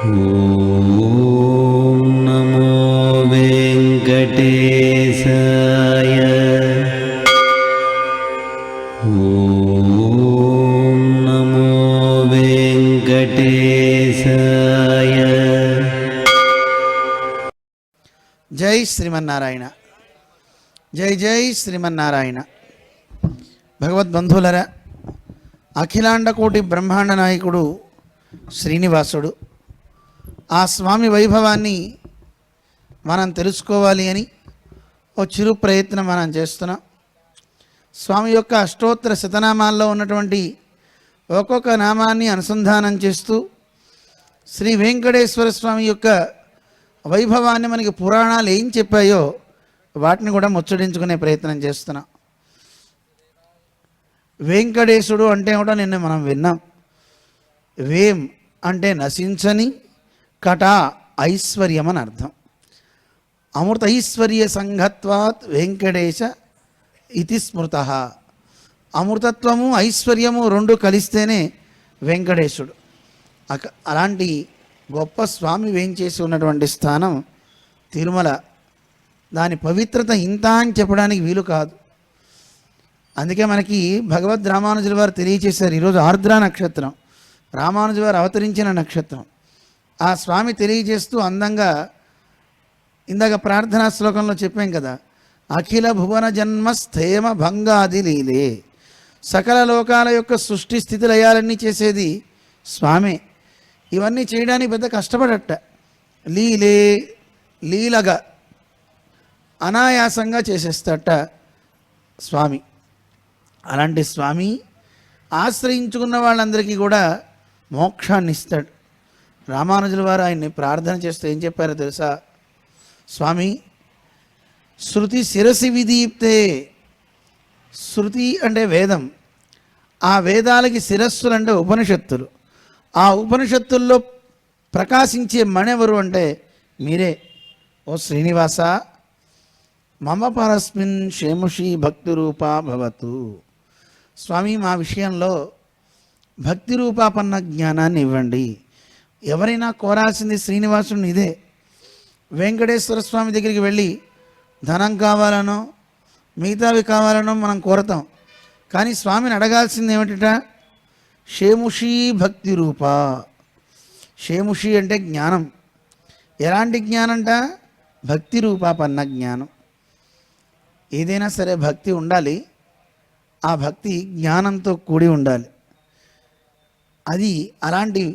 ఓం నమో వెంకటేశాయ. ఓం నమో వెంకటేశాయ. జై శ్రీమన్నారాయణ. జై జై శ్రీమన్నారాయణ. భగవద్బంధువులరా, అఖిలాండకోటి బ్రహ్మాండ నాయకుడు శ్రీనివాసుడు. ఆ స్వామి వైభవాన్ని మనం తెలుసుకోవాలి అని ఓ చిరు ప్రయత్నం మనం చేస్తున్నాం. స్వామి యొక్క అష్టోత్తర శతనామాల్లో ఉన్నటువంటి ఒక్కొక్క నామాన్ని అనుసంధానం చేస్తూ శ్రీ వెంకటేశ్వర స్వామి యొక్క వైభవాన్ని మనకి పురాణాలు ఏం చెప్పాయో వాటిని కూడా ముచ్చడించుకునే ప్రయత్నం చేస్తున్నాం. వెంకటేశుడు అంటే కూడా నిన్న మనం విన్నాం. వేం అంటే నశించని, కట ఐశ్వర్యం అని అర్థం. అమృత ఐశ్వర్య సంఘత్వాత్ వెంకటేశ ఇతి స్మృత. అమృతత్వము ఐశ్వర్యము రెండు కలిస్తేనే వెంకటేశుడు. అలాంటి గొప్ప స్వామి వేంచేసి ఉన్నటువంటి స్థానం తిరుమల. దాని పవిత్రత ఇంత అని చెప్పడానికి వీలు కాదు. అందుకే మనకి భగవద్ రామానుజుల వారు తెలియచేశారు. ఈరోజు ఆర్ద్ర నక్షత్రం, రామానుజు వారు అవతరించిన నక్షత్రం. ఆ స్వామి తెలియజేస్తూ అందంగా ఇందాక ప్రార్థనా శ్లోకంలో చెప్పాం కదా, అఖిల భువన జన్మ స్థేమ భంగాది లీలే. సకల లోకాల యొక్క సృష్టి స్థితి లయాలన్నీ చేసేది స్వామే. ఇవన్నీ చేయడానికి పెద్ద కష్టపడట. లీలే, లీలగా అనాయాసంగా చేసేస్తట స్వామి. అలాంటి స్వామి ఆశ్రయించుకున్న వాళ్ళందరికీ కూడా మోక్షాన్ని ఇస్తాడు. రామానుజుల వారు ఆయన్ని ప్రార్థన చేస్తూ ఏం చెప్పారో తెలుసా? స్వామి, శృతి శిరసి విదీప్తే. శృతి అంటే వేదం, ఆ వేదాలకి శిరస్సులు అంటే ఉపనిషత్తులు. ఆ ఉపనిషత్తుల్లో ప్రకాశించే మణెవరు అంటే మీరే. ఓ శ్రీనివాస, మమ పరస్మిన్ షేముషి భక్తి రూపా భవతు. స్వామి, మా విషయంలో భక్తి రూపాపన్న జ్ఞానాన్ని ఇవ్వండి. ఎవరైనా కోరాల్సింది శ్రీనివాసుని ఇదే. వెంకటేశ్వర స్వామి దగ్గరికి వెళ్ళి ధనం కావాలనో మిగతావి కావాలనో మనం కోరతాం. కానీ స్వామిని అడగాల్సింది ఏమిటట? షేముషి భక్తి రూప. షేముషి అంటే జ్ఞానం. ఎలాంటి జ్ఞానంట? భక్తి రూపాపన్న జ్ఞానం. ఏదైనా సరే భక్తి ఉండాలి, ఆ భక్తి జ్ఞానంతో కూడి ఉండాలి. అది అలాంటి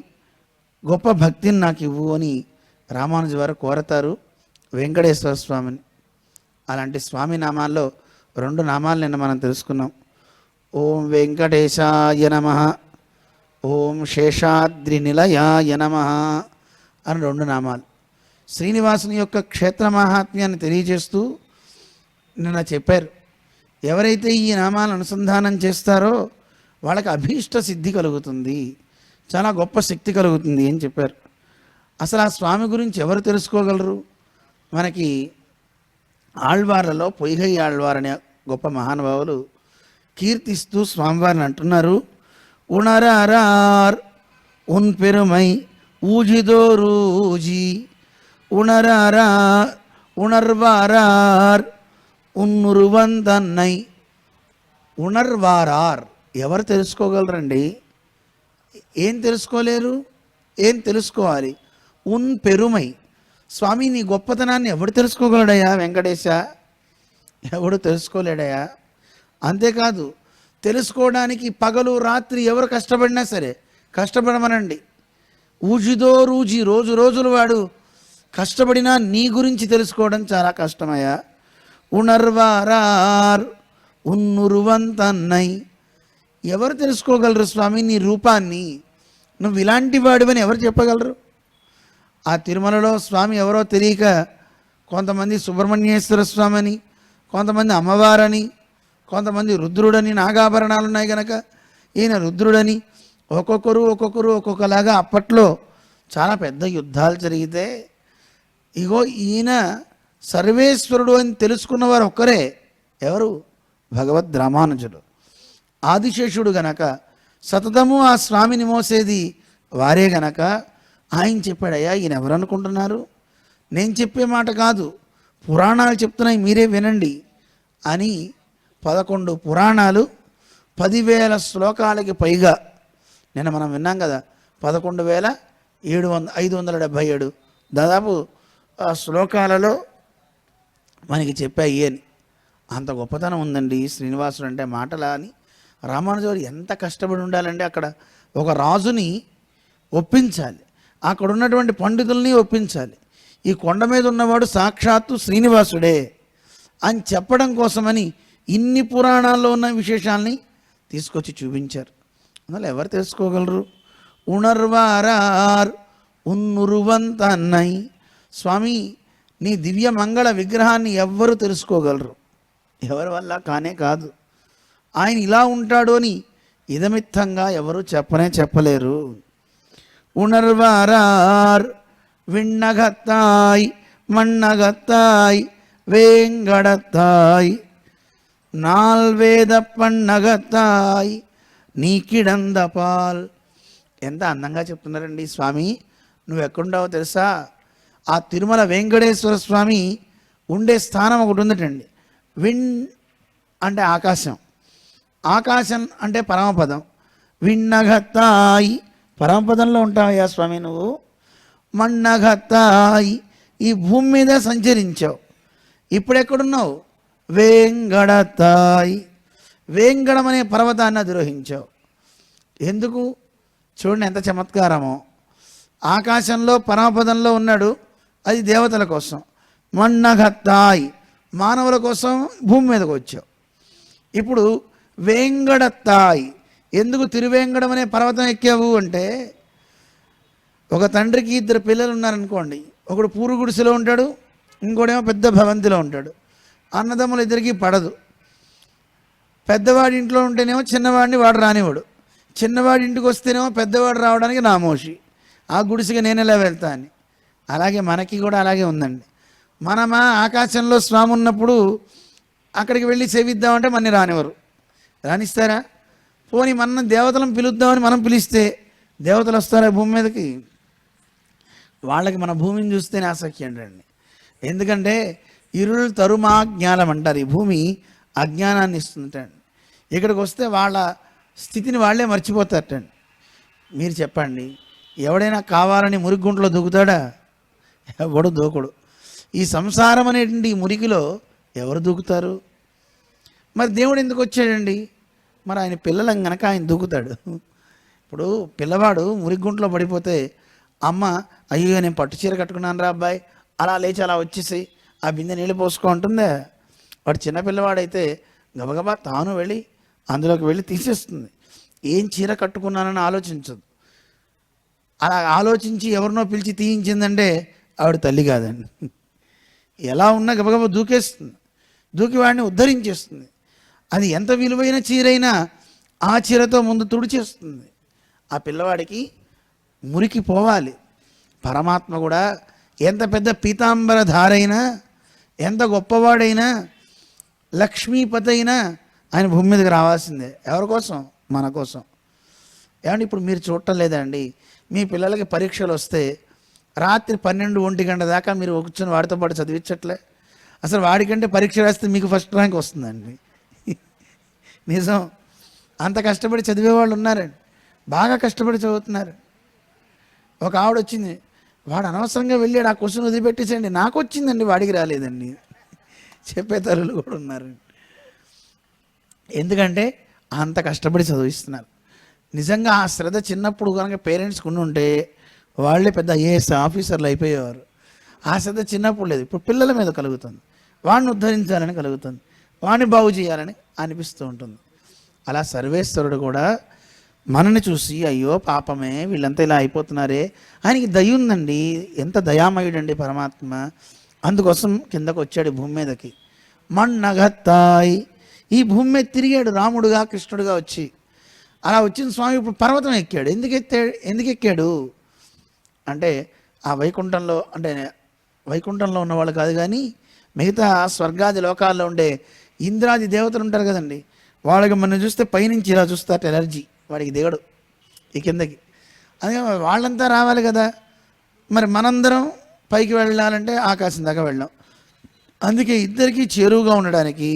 గొప్ప భక్తిని నాకు ఇవ్వు అని రామానుజు వారు కోరతారు వెంకటేశ్వర స్వామిని. అలాంటి స్వామి నామాల్లో రెండు నామాలు నిన్న మనం తెలుసుకున్నాం. ఓం వెంకటేశాయ నమః, ఓం శేషాద్రి నిలయాయ నమః అని రెండు నామాలు. శ్రీనివాసుని యొక్క క్షేత్ర మహాత్మ్యాన్ని తెలియజేస్తూ నిన్న చెప్పారు. ఎవరైతే ఈ నామాలను అనుసంధానం చేస్తారో వాళ్ళకి అభీష్ట సిద్ధి కలుగుతుంది, చాలా గొప్ప శక్తి కలుగుతుంది అని చెప్పారు. అసలు ఆ స్వామి గురించి ఎవరు తెలుసుకోగలరు? మనకి ఆళ్వార్లలో పొయ్గై ఆళ్వార్ అనే గొప్ప మహానుభావులు కీర్తిస్తూ స్వామివారిని అంటున్నారు. ఉణరారార్ ఉన్ పెరుమై ఊజిదోరూజీ ఉణరారా ఉణర్వారార్ ఉన్నురువందన్నై. ఉణర్వారార్ ఎవరు తెలుసుకోగలరండి? ఏం తెలుసుకోలేరు? ఏం తెలుసుకోవాలి? ఉన్ పెరుమై. స్వామి, నీ గొప్పతనాన్ని ఎవడు తెలుసుకోగలడయా? వెంకటేశ, ఎవడు తెలుసుకోలేడయా? అంతేకాదు, తెలుసుకోవడానికి పగలు రాత్రి ఎవరు కష్టపడినా సరే కష్టపడమనండి. ఊజిదో రూజి, రోజు రోజులు వాడు కష్టపడినా నీ గురించి తెలుసుకోవడం చాలా కష్టమయ్యా. ఉణర్వారార్ ఉన్నురువంతన్నై. ఎవరు తెలుసుకోగలరు స్వామి నీ రూపాన్ని? నువ్వు ఇలాంటి వాడివని ఎవరు చెప్పగలరు? ఆ తిరుమలలో స్వామి ఎవరో తెలియక కొంతమంది సుబ్రహ్మణ్యేశ్వర స్వామి అని, కొంతమంది అమ్మవారని, కొంతమంది రుద్రుడని, నాగాభరణాలు ఉన్నాయి కనుక ఈయన రుద్రుడని, ఒక్కొక్కరు ఒక్కొక్కలాగా అప్పట్లో చాలా పెద్ద యుద్ధాలు జరిగితే ఇగో ఈయన సర్వేశ్వరుడు అని తెలుసుకున్నవారు ఒక్కరే. ఎవరు? భగవద్ రామానుజుడు. ఆదిశేషుడు గనక సతతము ఆ స్వామిని మోసేది వారే గనక ఆయన చెప్పాడయ్యా, ఈయన ఎవరు అనుకుంటున్నారు, నేను చెప్పే మాట కాదు, పురాణాలు చెప్తున్నాయి, మీరే వినండి అని 11 పురాణాలు 10,000 శ్లోకాలకి పైగా, నిన్న మనం విన్నాం కదా 11,577 దాదాపు ఆ శ్లోకాలలో మనకి చెప్పాయి అని. అంత గొప్పతనం ఉందండి శ్రీనివాసుడు అంటే మాటలా అని. రామానుజుడు ఎంత కష్టపడి ఉండాలంటే అక్కడ ఒక రాజుని ఒప్పించాలి, అక్కడ ఉన్నటువంటి పండితుల్ని ఒప్పించాలి, ఈ కొండ మీద ఉన్నవాడు సాక్షాత్తు శ్రీనివాసుడే అని చెప్పడం కోసమని ఇన్ని పురాణాల్లో ఉన్న విశేషాల్ని తీసుకొచ్చి చూపించారు. అందులో ఎవరు తెలుసుకోగలరు? ఉణర్వారార్ ఉన్నురువంతన్నై, స్వామి నీ దివ్య మంగళ విగ్రహాన్ని ఎవ్వరు తెలుసుకోగలరు, ఎవరి వల్ల కానే కాదు. ఆయన ఇలా ఉంటాడు అని ఇదమిత్తంగా ఎవరు చెప్పలేరు. ఉణర్వారార్ విண்ணగత్తాయ్ మണ്ണగత్తాయ్ వేంగడత్తాయ్ నాల్వేద పన్నగత్తాయ్ నీకిడందపాల్. ఎంత అందంగా చెప్తున్నారండి స్వామి. నువ్వు ఎక్కడుండావో తెలుసా? ఆ తిరుమల వెంకటేశ్వర స్వామి ఉండే స్థానం ఒకటి ఉందటండి. విన్ అంటే ఆకాశం, ఆకాశం అంటే పరమపదం. విన్నగత్తాయి పరమపదంలో ఉంటావయ్యా స్వామి నువ్వు. మన్నగత్తాయి ఈ భూమి మీద సంచరించావు. ఇప్పుడు ఎక్కడున్నావు? వేంగడతాయి వేంగడం అనే పర్వతాన్ని అధిరోహించావు. ఎందుకు? చూడండి ఎంత చమత్కారమో. ఆకాశంలో పరమపదంలో ఉన్నాడు, అది దేవతల కోసం. మన్నగత్తాయి మానవుల కోసం భూమి మీదకి వచ్చావు. ఇప్పుడు వేంగడత్తాయి ఎందుకు తిరువేంగడం అనే పర్వతం ఎక్కావు అంటే, ఒక తండ్రికి 2 పిల్లలు ఉన్నారనుకోండి, ఒకడు పూరు గుడిసెలో ఉంటాడు, ఇంకోడేమో పెద్ద భవంతిలో ఉంటాడు. అన్నదమ్ములు ఇద్దరికీ పడదు. పెద్దవాడి ఇంట్లో ఉంటేనేమో చిన్నవాడిని వాడు రానివాడు, చిన్నవాడి ఇంటికి వస్తేనేమో పెద్దవాడు రావడానికి నామోషి, ఆ గుడిసెగా నేను ఎలా వెళ్తా అని. అలాగే మనకి కూడా అలాగే ఉందండి. మనమా ఆకాశంలో స్వామి ఉన్నప్పుడు అక్కడికి వెళ్ళి సేవిద్దామంటే మనని రానివ్వరు. రానిస్తారా? పోనీ మన దేవతలను పిలుద్దామని మనం పిలిస్తే దేవతలు వస్తారా భూమి మీదకి? వాళ్ళకి మన భూమిని చూస్తేనే ఆసక్తి అండి. ఎందుకంటే ఇరుಳು తరుమా జ్ఞానం అంటారు. ఈ భూమి అజ్ఞానాన్ని ఇస్తుంటండి. ఇక్కడికి వస్తే వాళ్ళ స్థితిని వాళ్ళే మర్చిపోతారటండి. మీరు చెప్పండి, ఎవడైనా కావాలని మురిగుంట్లో దూకుతాడా? ఎవడు దూకుడు. ఈ సంసారం అనేటువంటి ఈ మురికిలో ఎవరు దూకుతారు? మరి దేవుడు ఎందుకు వచ్చాడండి? మరి ఆయన పిల్లలం గనక ఆయన దూకుతాడు. ఇప్పుడు పిల్లవాడు మురిగుంట్లో పడిపోతే అమ్మ, అయ్యో నేను పట్టు చీర కట్టుకున్నాను రా అబ్బాయి, అలా లేచి అలా వచ్చేసి ఆ బిందె నీళ్ళు పోసుకో ఉంటుందే. వాడు చిన్నపిల్లవాడైతే గబగబా తాను వెళ్ళి అందులోకి వెళ్ళి తీసేస్తుంది. ఏం చీర కట్టుకున్నానని ఆలోచించదు. అలా ఆలోచించి ఎవరినో పిలిచి తీయించిందంటే ఆవిడ తల్లి కాదండి. ఎలా ఉన్నా గబగబా దూకేస్తుంది, దూకి వాడిని ఉద్ధరించేస్తుంది. అది ఎంత విలువైన చీరైనా ఆ చీరతో ముందు తుడిచేస్తుంది. ఆ పిల్లవాడికి మురికి పోవాలి. పరమాత్మ కూడా ఎంత పెద్ద పీతాంబర ధారైనా, ఎంత గొప్పవాడైనా, లక్ష్మీపతి అయినా ఆయన భూమి మీదకి రావాల్సిందే. ఎవరి కోసం? మన కోసం. ఏమంటే ఇప్పుడు మీరు చూడటం లేదండి, మీ పిల్లలకి పరీక్షలు వస్తే రాత్రి 12-1 గంట దాకా మీరు కూర్చొని వాడితో పాటు చదివించట్లే? అసలు వాడికంటే పరీక్ష రాస్తే మీకు ఫస్ట్ ర్యాంక్ వస్తుందండి. నిజం. అంత కష్టపడి చదివేవాళ్ళు ఉన్నారండి, బాగా కష్టపడి చదువుతున్నారు. ఒక ఆవిడ వచ్చింది, వాడు అనవసరంగా వెళ్ళాడు, ఆ క్వశ్చన్ వదిలిపెట్టేసండి, నాకు వచ్చిందండి వాడికి రాలేదండి చెప్పే తల్లులు కూడా ఉన్నారండి. ఎందుకంటే అంత కష్టపడి చదివిస్తున్నారు. నిజంగా ఆ శ్రద్ధ చిన్నప్పుడు కనుక పేరెంట్స్కి ఉంటే వాళ్ళే పెద్ద ఐఏఎస్ ఆఫీసర్లు అయిపోయేవారు. ఆ శ్రద్ధ చిన్నప్పుడు లేదు, ఇప్పుడు పిల్లల మీద కలుగుతుంది. వాడిని ఉద్ధరించాలని కలుగుతుంది, వాడిని బాగు చేయాలని అనిపిస్తూ ఉంటుంది. అలా సర్వేశ్వరుడు కూడా మనని చూసి అయ్యో పాపమే వీళ్ళంతా ఇలా అయిపోతున్నారే, ఆయనకి దయ ఉందండి. ఎంత దయామయుడండి పరమాత్మ. అందుకోసం కిందకు వచ్చాడు భూమి మీదకి. మన్నగత్తాయి ఈ భూమి మీద తిరిగాడు రాముడుగా కృష్ణుడుగా వచ్చి. అలా వచ్చిన స్వామి ఇప్పుడు పర్వతం ఎక్కాడు. ఎందుకు ఎక్కాడు అంటే ఆ వైకుంఠంలో, అంటే వైకుంఠంలో ఉన్నవాళ్ళు కాదు కానీ మిగతా స్వర్గాది లోకాల్లో ఉండే ఇంద్రాది దేవతలు ఉంటారు కదండి, వాళ్ళకి మనం చూస్తే పైనుంచి ఇలా చూస్తారట ఎనర్జీ, వాడికి దిగడు ఈ కిందకి. అందుకే వాళ్ళంతా రావాలి కదా. మరి మనందరం పైకి వెళ్ళాలంటే ఆకాశం దాకా వెళ్ళాం. అందుకే ఇద్దరికీ చేరువుగా ఉండడానికి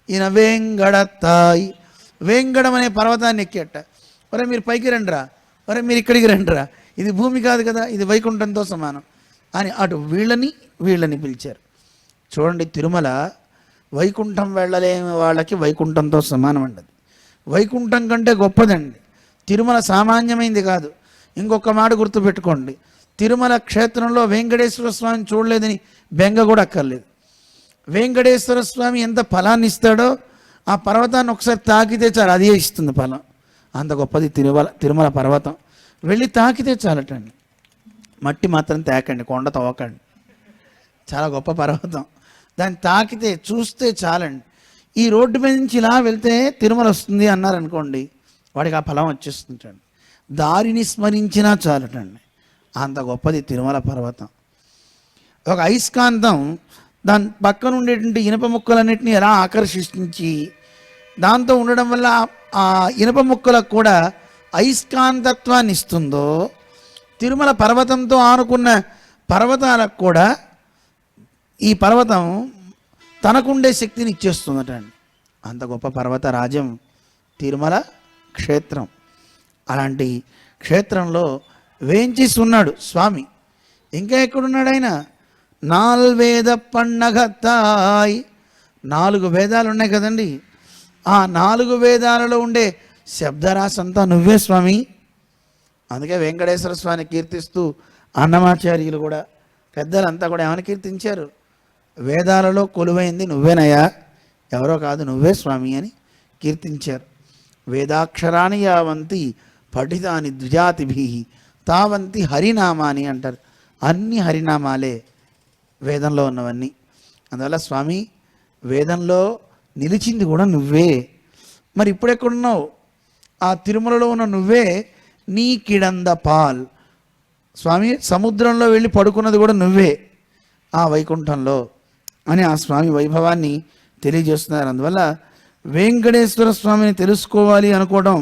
ఈయన వేంగడతాయి, వేంగడం అనే పర్వతాన్ని ఎక్కేట. ఒరే మీరు పైకి రండిరా, ఒరే మీరు ఇక్కడికి రండిరా, ఇది భూమి కాదు కదా, ఇది వైకుంఠంతో సమానం అని అటు వీళ్ళని పిలిచారు. చూడండి, తిరుమల వైకుంఠం వెళ్ళలేని వాళ్ళకి వైకుంఠంతో సమానం అండి. వైకుంఠం కంటే గొప్పదండి. తిరుమల సామాన్యమైంది కాదు. ఇంకొక మాట గుర్తుపెట్టుకోండి, తిరుమల క్షేత్రంలో వెంకటేశ్వర స్వామిని చూడలేదని బెంగ కూడా అక్కర్లేదు. వెంకటేశ్వర స్వామి ఎంత ఫలాన్ని ఇస్తాడో ఆ పర్వతాన్ని ఒకసారి తాకితే చాలు, అదే ఇస్తుంది ఫలం. అంత గొప్పది తిరుమల పర్వతం. వెళ్ళి తాకితే చాలటండి, మట్టి మాత్రం తాకండి, కొండ తవ్వకండి. చాలా గొప్ప పర్వతం, దాన్ని తాకితే చూస్తే చాలండి. ఈ రోడ్డు మీద నుంచి ఇలా వెళ్తే తిరుమల వస్తుంది అన్నారనుకోండి, వాడికి ఆ ఫలం వచ్చేస్తుంటండి. దారిని స్మరించినా చాలటండి, అంత గొప్పది తిరుమల పర్వతం. ఒక అయస్కాంతం దాని పక్కన ఉండేటువంటి ఇనుప ముక్కలన్నింటినీ ఎలా ఆకర్షించి దాంతో ఉండడం వల్ల ఆ ఇనుప ముక్కలకు కూడా అయస్కాంతత్వాన్ని ఇస్తుందో, తిరుమల పర్వతంతో ఆనుకున్న పర్వతాలకు కూడా ఈ పర్వతం తనకుండే శక్తిని ఇచ్చేస్తుందటండి. అంత గొప్ప పర్వత రాజ్యం తిరుమల క్షేత్రం. అలాంటి క్షేత్రంలో వేంచేసి ఉన్నాడు స్వామి. ఇంకా ఎక్కడున్నాడు ఆయన? 4 వేద పండగతాయ్, 4 వేదాలు ఉన్నాయి కదండి. ఆ 4 వేదాలలో ఉండే శబ్దరాశంతా నువ్వే స్వామి. అందుకే వెంకటేశ్వర స్వామిని కీర్తిస్తూ అన్నమాచార్యులు కూడా, పెద్దలంతా కూడా ఏమని కీర్తించారు? వేదాలలో కొలువైంది నువ్వేనయ్యా, ఎవరో కాదు, నువ్వే స్వామి అని కీర్తించారు. వేదాక్షరాన్ని యావంతి పఠితాని ద్విజాతిభి తావంతి హరినామాని అంటారు. అన్ని హరినామాలే వేదంలో ఉన్నవన్నీ. అందువల్ల స్వామి వేదంలో నిలిచింది కూడా నువ్వే. మరి ఇప్పుడెక్కడున్నావు? ఆ తిరుమలలో ఉన్న నువ్వే. నీ కిడంద పాల్ స్వామి, సముద్రంలో వెళ్ళి పడుకున్నది కూడా నువ్వే ఆ వైకుంఠంలో అని ఆ స్వామి వైభవాన్ని తెలియజేస్తున్నారు. అందువల్ల వెంకటేశ్వర స్వామిని తెలుసుకోవాలి అనుకోవడం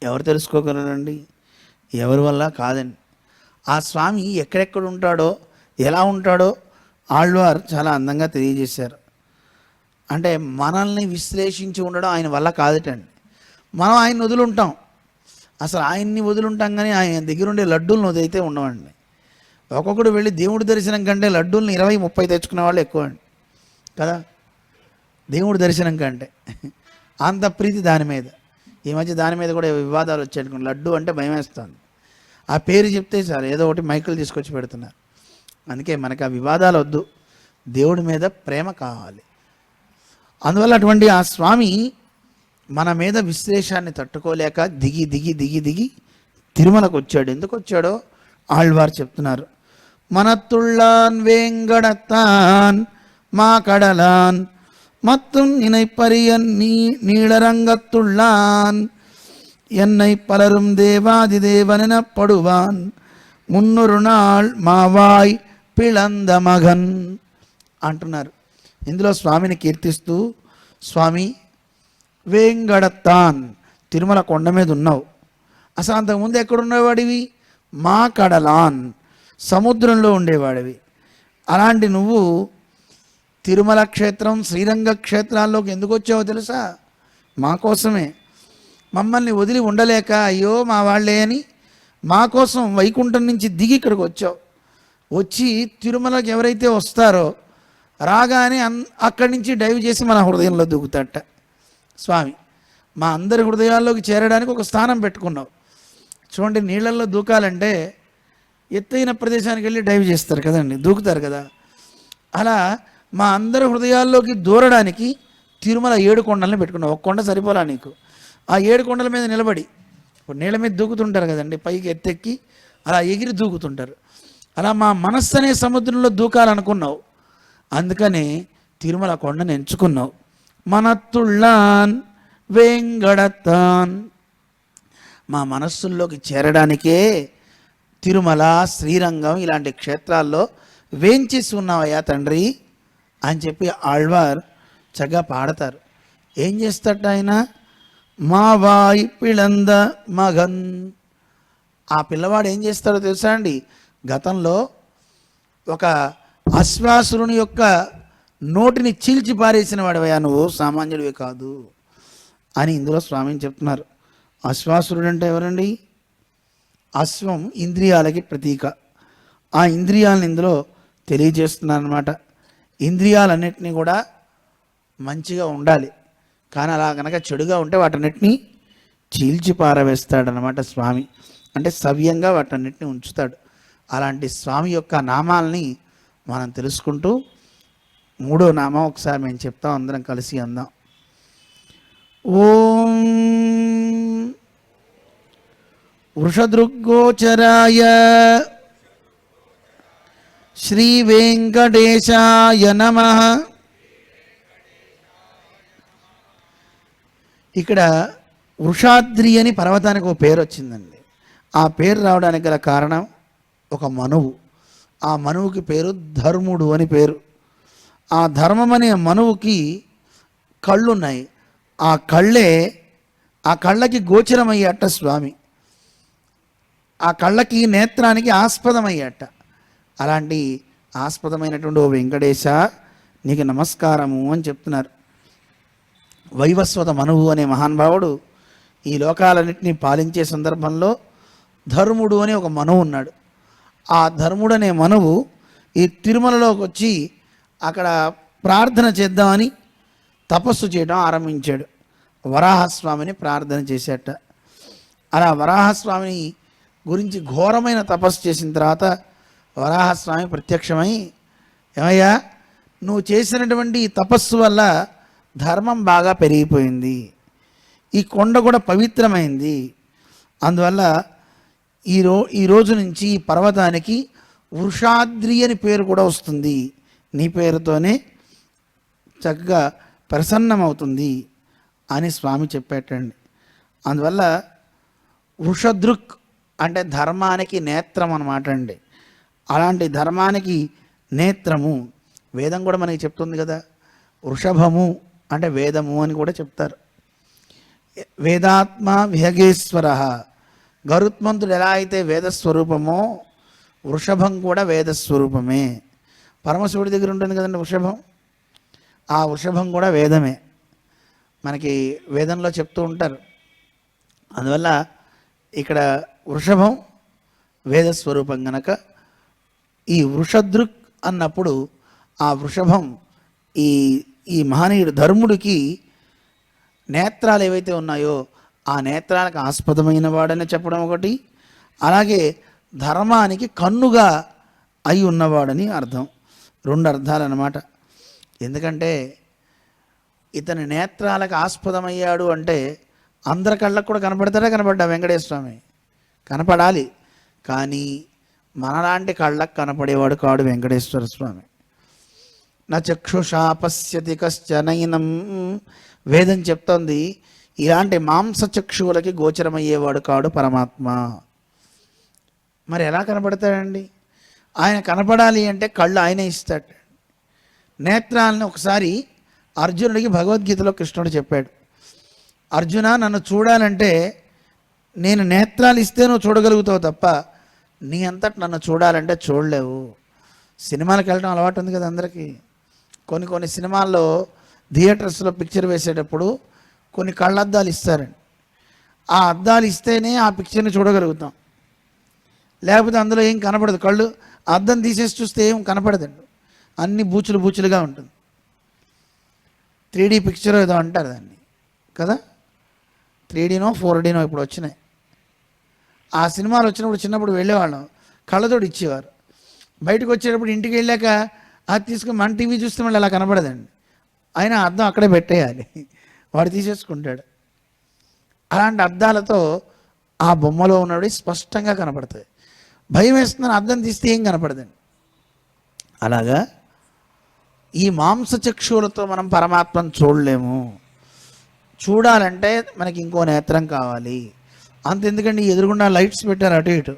ఎవరు తెలుసుకోగలరండి? ఎవరి వల్ల కాదండి. ఆ స్వామి ఎక్కడెక్కడ ఉంటాడో, ఎలా ఉంటాడో ఆళ్వార్ చాలా అందంగా తెలియజేశారు. అంటే మనల్ని విశ్లేషించి ఉండడం ఆయన వల్ల కాదటండి. మనం ఆయన్ని వదులుంటాం, అసలు ఆయన్ని వదులుంటాం, కానీ ఆయన దగ్గర ఉండే లడ్డూలను వదిలితే ఉండవండి. ఒక్కొక్కడు వెళ్ళి దేవుడి దర్శనం కంటే లడ్డూల్ని 20-30 తెచ్చుకునే వాళ్ళు ఎక్కువ అండి కదా, దేవుడి దర్శనం కంటే. అంత ప్రీతి దాని మీద. ఈ మధ్య దాని మీద కూడా వివాదాలు వచ్చాయి. లడ్డు అంటే భయమేస్తుంది, ఆ పేరు చెప్తే చాలు ఏదో ఒకటి మైకులు తీసుకొచ్చి పెడుతున్నారు. అందుకే మనకు ఆ వివాదాలు వద్దు, దేవుడి మీద ప్రేమ కావాలి. అందువల్ల అటువంటి ఆ స్వామి మన మీద విశ్లేషాన్ని తట్టుకోలేక దిగి దిగి దిగి దిగి తిరుమలకు వచ్చాడు. ఎందుకు వచ్చాడో ఆళ్వార్ చెప్తున్నారు. మనత్తుళ్ళాన్ వేంగడత్తాన్ మా కడలాన్ மத்தும் நினைப்பரியன் நீளரங்கத்துள்ளான் என்னை பலரும் தேவாதி தேவனெனப்படுவான் మున్నొరు నాள் మావాయ్ పిళంద మగన్ అంటున్నారు. ఇందులో స్వామిని కీర్తిస్తూ, స్వామి వేంగడత్తాన్, తిరుమల కొండ మీద ఉన్నావు. అసలు అంతకుముందు ఎక్కడున్నవాడివి? మా కడలాన్, సముద్రంలో ఉండేవాడివి. అలాంటి నువ్వు తిరుమల క్షేత్రం, శ్రీరంగ క్షేత్రాల్లోకి ఎందుకు వచ్చావో తెలుసా? మా కోసమే. మమ్మల్ని వదిలి ఉండలేక అయ్యో మా వాళ్ళే అని మా కోసం వైకుంఠం నుంచి దిగి ఇక్కడికి వచ్చావు. వచ్చి తిరుమలకి ఎవరైతే వస్తారో రాగానే అక్కడి నుంచి డైవ్ చేసి మన హృదయంలో దూకుతాట స్వామి. మా అందరి హృదయాల్లోకి చేరడానికి ఒక స్థానం పెట్టుకున్నావు. చూడండి, నీళ్ళల్లో దూకాలంటే ఎత్తైన ప్రదేశానికి వెళ్ళి డైవ్ చేస్తారు కదండి, దూకుతారు కదా. అలా మా అందరి హృదయాల్లోకి దూరడానికి తిరుమల 7 కొండలను పెట్టుకున్నావు. ఒక కొండ సరిపోలా నీకు. ఆ 7 కొండల మీద నిలబడి, ఇప్పుడు నీళ్ళ మీద దూకుతుంటారు కదండి, పైకి ఎత్తెక్కి అలా ఎగిరి దూకుతుంటారు. అలా మా మనస్సు అనే సముద్రంలో దూకాలనుకున్నావు. అందుకనే తిరుమల కొండను ఎంచుకున్నావు. మనత్తుళ్ళాన్ వేంగడత్తాన్, మా మనస్సుల్లోకి చేరడానికే తిరుమల, శ్రీరంగం ఇలాంటి క్షేత్రాల్లో వేంచేసి ఉన్నావయ్యా తండ్రి అని చెప్పి ఆళ్వార్ చక్కగా పాడతారు. ఏం చేస్తాట ఆయన? మా వాయ్ పిళంద మగన్, ఆ పిల్లవాడు ఏం చేస్తాడో తెలుసా అండి, గతంలో ఒక అశ్వాసురుని యొక్క నోటిని చీల్చి పారేసిన వాడివయ్యా, నువ్వు సామాన్యుడివి కాదు అని ఇందులో స్వామిని చెప్తున్నారు. అశ్వాసురుడు అంటే ఎవరండి? అశ్వం ఇంద్రియాలకి ప్రతీక. ఆ ఇంద్రియాలను ఇందులో తెలియజేస్తున్నారనమాట. ఇంద్రియాలన్నింటినీ కూడా మంచిగా ఉండాలి, కానీ అలా కనుక చెడుగా ఉంటే వాటన్నిటినీ చీల్చి పారవేస్తాడనమాట స్వామి. అంటే సవ్యంగా వాటన్నిటిని ఉంచుతాడు. అలాంటి స్వామి యొక్క నామాలని మనం తెలుసుకుంటూ, మూడో నామం ఒకసారి మేము చెప్తాం, అందరం కలిసి అందాం. ఓం వృషదృగ్గోచరాయ శ్రీ వెంకటేశాయ నమః. ఇక్కడ వృషాద్రి అని పర్వతానికి ఒక పేరు వచ్చిందండి. ఆ పేరు రావడానికి గల కారణం ఒక మనువు. ఆ మనువుకి పేరు ధర్ముడు అని పేరు. ఆ ధర్మం అనే మనువుకి కళ్ళున్నాయి. ఆ కళ్ళకి గోచరమయ్యాట స్వామి. ఆ కళ్ళకి నేత్రానికి ఆస్పదమయ్యాట. అలాంటి ఆస్పదమైనటువంటి ఓ వెంకటేశ, నీకు నమస్కారము అని చెప్తున్నారు. వైవస్వత మనువు అనే మహానుభావుడు ఈ లోకాలన్నింటినీ పాలించే సందర్భంలో ధర్ముడు అనే ఒక మనువు ఉన్నాడు. ఆ ధర్ముడు అనే మనువు ఈ తిరుమలలోకి వచ్చి అక్కడ ప్రార్థన చేద్దామని తపస్సు చేయడం ఆరంభించాడు. వరాహస్వామిని ప్రార్థన చేశాట. అలా వరాహస్వామిని గురించి ఘోరమైన తపస్సు చేసిన తర్వాత వరాహస్వామి ప్రత్యక్షమై, ఏమయ్యా, నువ్వు చేసినటువంటి ఈ తపస్సు వల్ల ధర్మం బాగా పెరిగిపోయింది, ఈ కొండ కూడా పవిత్రమైంది, అందువల్ల ఈ రోజు నుంచి ఈ పర్వతానికి వృషాద్రి అని పేరు కూడా వస్తుంది, నీ పేరుతోనే చక్కగా ప్రసన్నమవుతుంది అని స్వామి చెప్పేటండి. అందువల్ల వృషదృక్ అంటే ధర్మానికి నేత్రం అన్నమాట అండి. అలాంటి ధర్మానికి నేత్రము వేదం కూడా మనకి చెప్తుంది కదా. వృషభము అంటే వేదము అని కూడా చెప్తారు. వేదాత్మ విహగేశ్వర, గరుత్మంతుడు ఎలా అయితే వేదస్వరూపమో వృషభం కూడా వేదస్వరూపమే. పరమశివుడి దగ్గర ఉంటుంది కదండి వృషభం. ఆ వృషభం కూడా వేదమే, మనకి వేదంలో చెప్తూ ఉంటారు. అందువల్ల ఇక్కడ వృషభం వేదస్వరూపం గనక ఈ వృషదృక్ అన్నప్పుడు ఆ వృషభం ఈ మహనీయుడు ధర్ముడికి నేత్రాలు ఏవైతే ఉన్నాయో ఆ నేత్రాలకు ఆస్పదమైన వాడని చెప్పడం ఒకటి, అలాగే ధర్మానికి కన్నుగా అయి ఉన్నవాడని అర్థం. రెండు అర్థాలు అన్నమాట. ఎందుకంటే ఇతని నేత్రాలకు ఆస్పదమయ్యాడు అంటే అందరి కళ్ళకు కూడా కనపడ్డా వెంకటేశ్వర స్వామి, కనపడాలి. కానీ మనలాంటి కళ్ళకు కనపడేవాడు కాడు వెంకటేశ్వర స్వామి. నా చక్షుషా పశ్యతి కశ్చనైనం, వేదం చెప్తోంది ఇలాంటి మాంసచక్షువులకి గోచరమయ్యేవాడు కాడు పరమాత్మ. మరి ఎలా కనపడతాడండి? ఆయన కనపడాలి అంటే కళ్ళు ఆయనే ఇస్తాడు. నేత్రాలను ఒకసారి అర్జునుడికి భగవద్గీతలో కృష్ణుడు చెప్పాడు, అర్జున, నన్ను చూడాలంటే నేను నేత్రాలు ఇస్తే నువ్వు చూడగలుగుతావు తప్ప నీ అంతటి నన్ను చూడాలంటే చూడలేవు. సినిమాలకు వెళ్ళడం అలవాటు ఉంది కదా అందరికీ. కొన్ని సినిమాల్లో థియేటర్స్లో పిక్చర్ వేసేటప్పుడు కొన్ని కళ్ళద్దాలు ఇస్తారండి. ఆ అద్దాలు ఇస్తేనే ఆ పిక్చర్ని చూడగలుగుతాం, లేకపోతే అందులో ఏం కనపడదు. కళ్ళు అద్దం తీసేసి చూస్తే ఏం కనపడదండి, అన్ని బూచులుగా ఉంటుంది. 3D పిక్చర్ ఏదో అంటారు దాన్ని కదా, 3Dనో 4Dనో ఇప్పుడు వచ్చినాయి. ఆ సినిమాలు వచ్చినప్పుడు చిన్నప్పుడు వెళ్ళేవాళ్ళం, కళ్ళతోటి ఇచ్చేవారు. బయటకు వచ్చేటప్పుడు ఇంటికి వెళ్ళాక అది తీసుకుని మన టీవీ చూస్తే మళ్ళీ అలా కనపడదండి, అయినా అద్దం అక్కడే పెట్టేయాలి, వాడు తీసేసుకుంటాడు. అలాంటి అద్దాలతో ఆ బొమ్మలో ఉన్నవి స్పష్టంగా కనపడుతుంది. భయం వేస్తుందని అద్దం తీస్తే ఏం కనపడదండి. అలాగా ఈ మాంసచక్షువులతో మనం పరమాత్మను చూడలేము. చూడాలంటే మనకి ఇంకో నేత్రం కావాలి. అంతెందుకండి, ఎదురుగుండా లైట్స్ పెట్టారు అటు ఇటు.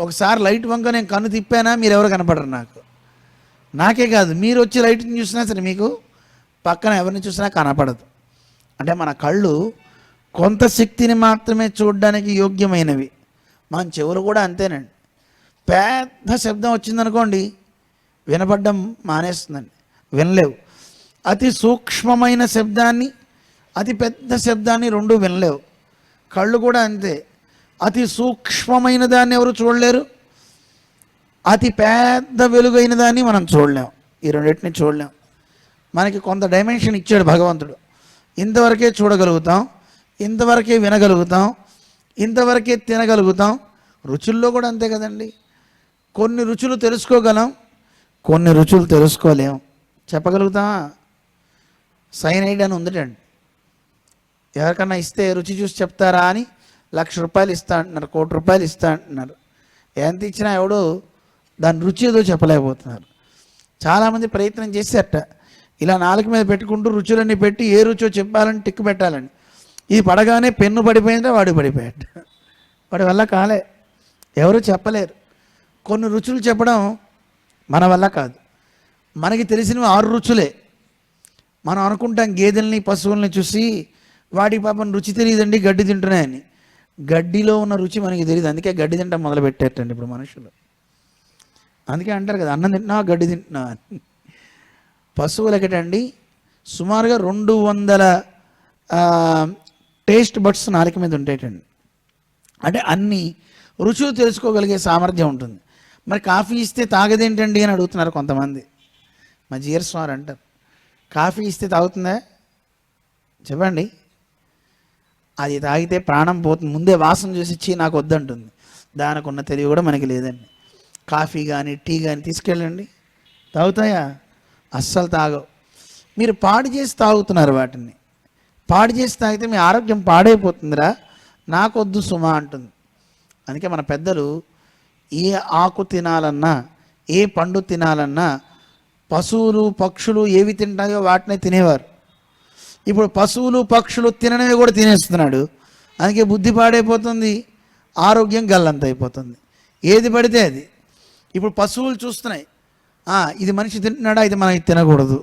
ఒకసారి లైట్ వంక నేను కన్ను తిప్పానా మీరు ఎవరు కనపడరు నాకు. నాకే కాదు, మీరు వచ్చి లైట్ని చూసినా సరే మీకు పక్కన ఎవరిని చూసినా కనపడదు. అంటే మన కళ్ళు కొంత శక్తిని మాత్రమే చూడడానికి యోగ్యమైనవి. మన చెవులు కూడా అంతేనండి. పెద్ద శబ్దం వచ్చిందనుకోండి వినపడ్డం మానేస్తుందండి, వినలేవు. అతి సూక్ష్మమైన శబ్దాన్ని, అతి పెద్ద శబ్దాన్ని రెండు వినలేవు. కళ్ళు కూడా అంతే, అతి సూక్ష్మమైన దాన్ని ఎవరు చూడలేరు, అతి పెద్ద వెలుగైన దాన్ని మనం చూడలేం. ఈ రెండింటిని చూడలేం. మనకి కొంత డైమెన్షన్ ఇచ్చాడు భగవంతుడు. ఇంతవరకే చూడగలుగుతాం, ఇంతవరకే వినగలుగుతాం, ఇంతవరకే తినగలుగుతాం. రుచుల్లో కూడా అంతే కదండి. కొన్ని రుచులు తెలుసుకోగలం, కొన్ని రుచులు తెలుసుకోలేం. చెప్పగలుగుతామా? సైనైడ్ అని ఉందిటండి. ఎవరికన్నా ఇస్తే రుచి చూసి చెప్తారా అని ₹1,00,000 ఇస్తా అంటున్నారు, ₹1,00,00,000 ఇస్తా అంటున్నారు. ఎంత ఇచ్చినా ఎవడు దాని రుచి ఏదో చెప్పలేకపోతున్నారు. చాలామంది ప్రయత్నం చేసేట ఇలా నాలుగు మీద పెట్టుకుంటూ రుచులన్నీ పెట్టి ఏ రుచో చెప్పాలని టిక్కు పెట్టాలని. ఇది పడగానే పెన్ను పడిపోయిందా వాడు పడిపోయాడు. వాడి వల్ల కాలే, ఎవరు చెప్పలేరు. కొన్ని రుచులు చెప్పడం మన వల్ల కాదు. మనకి తెలిసినవి 6 రుచులే. మనం అనుకుంటాం గేదెల్ని పశువుల్ని చూసి వాడి పాపం రుచి తెలియదండి గడ్డి తింటున్నాయని. గడ్డిలో ఉన్న రుచి మనకి తెలియదు, అందుకే గడ్డి తింటాం మొదలు పెట్టేటండి ఇప్పుడు మనుషులు. అందుకే అంటారు కదా అన్నం తింటున్నావా గడ్డి తింటున్నావా అని. పశువులకటండి సుమారుగా 200 టేస్ట్ బడ్స్ నాలుక మీద ఉంటాయటండి. అంటే అన్ని రుచులు తెలుసుకోగలిగే సామర్థ్యం ఉంటుంది. మరి కాఫీ ఇస్తే తాగదేంటండి అని అడుగుతున్నారు కొంతమంది. మా జియర్ స్వార్ అంటారు, కాఫీ ఇస్తే తాగుతుందా చెప్పండి? అది తాగితే ప్రాణం పోతుంది. ముందే వాసన చూసి ఇచ్చి నాకు వద్దంటుంది. దానికి ఉన్న తెలివి కూడా మనకి లేదండి. కాఫీ కానీ టీ కానీ తీసుకెళ్ళండి, తాగుతాయా? అస్సలు తాగవు. మీరు పాడు చేసి తాగుతున్నారు వాటిని. పాడు చేసి తాగితే మీ ఆరోగ్యం పాడైపోతుందిరా, నాకొద్దు సుమా అంటుంది. అందుకే మన పెద్దలు ఏ ఆకు తినాలన్నా, ఏ పండు తినాలన్నా పశువులు పక్షులు ఏవి తింటాయో వాటినే తినేవారు. ఇప్పుడు పశువులు పక్షులు తిననివి కూడా తినేస్తున్నాడు. అందుకే బుద్ధి పాడైపోతుంది, ఆరోగ్యం గల్లంత అయిపోతుంది. ఏది పడితే అది. ఇప్పుడు పశువులు చూస్తున్నాయి, ఇది మనిషి తింటున్నాడా, ఇది మనం తినకూడదు.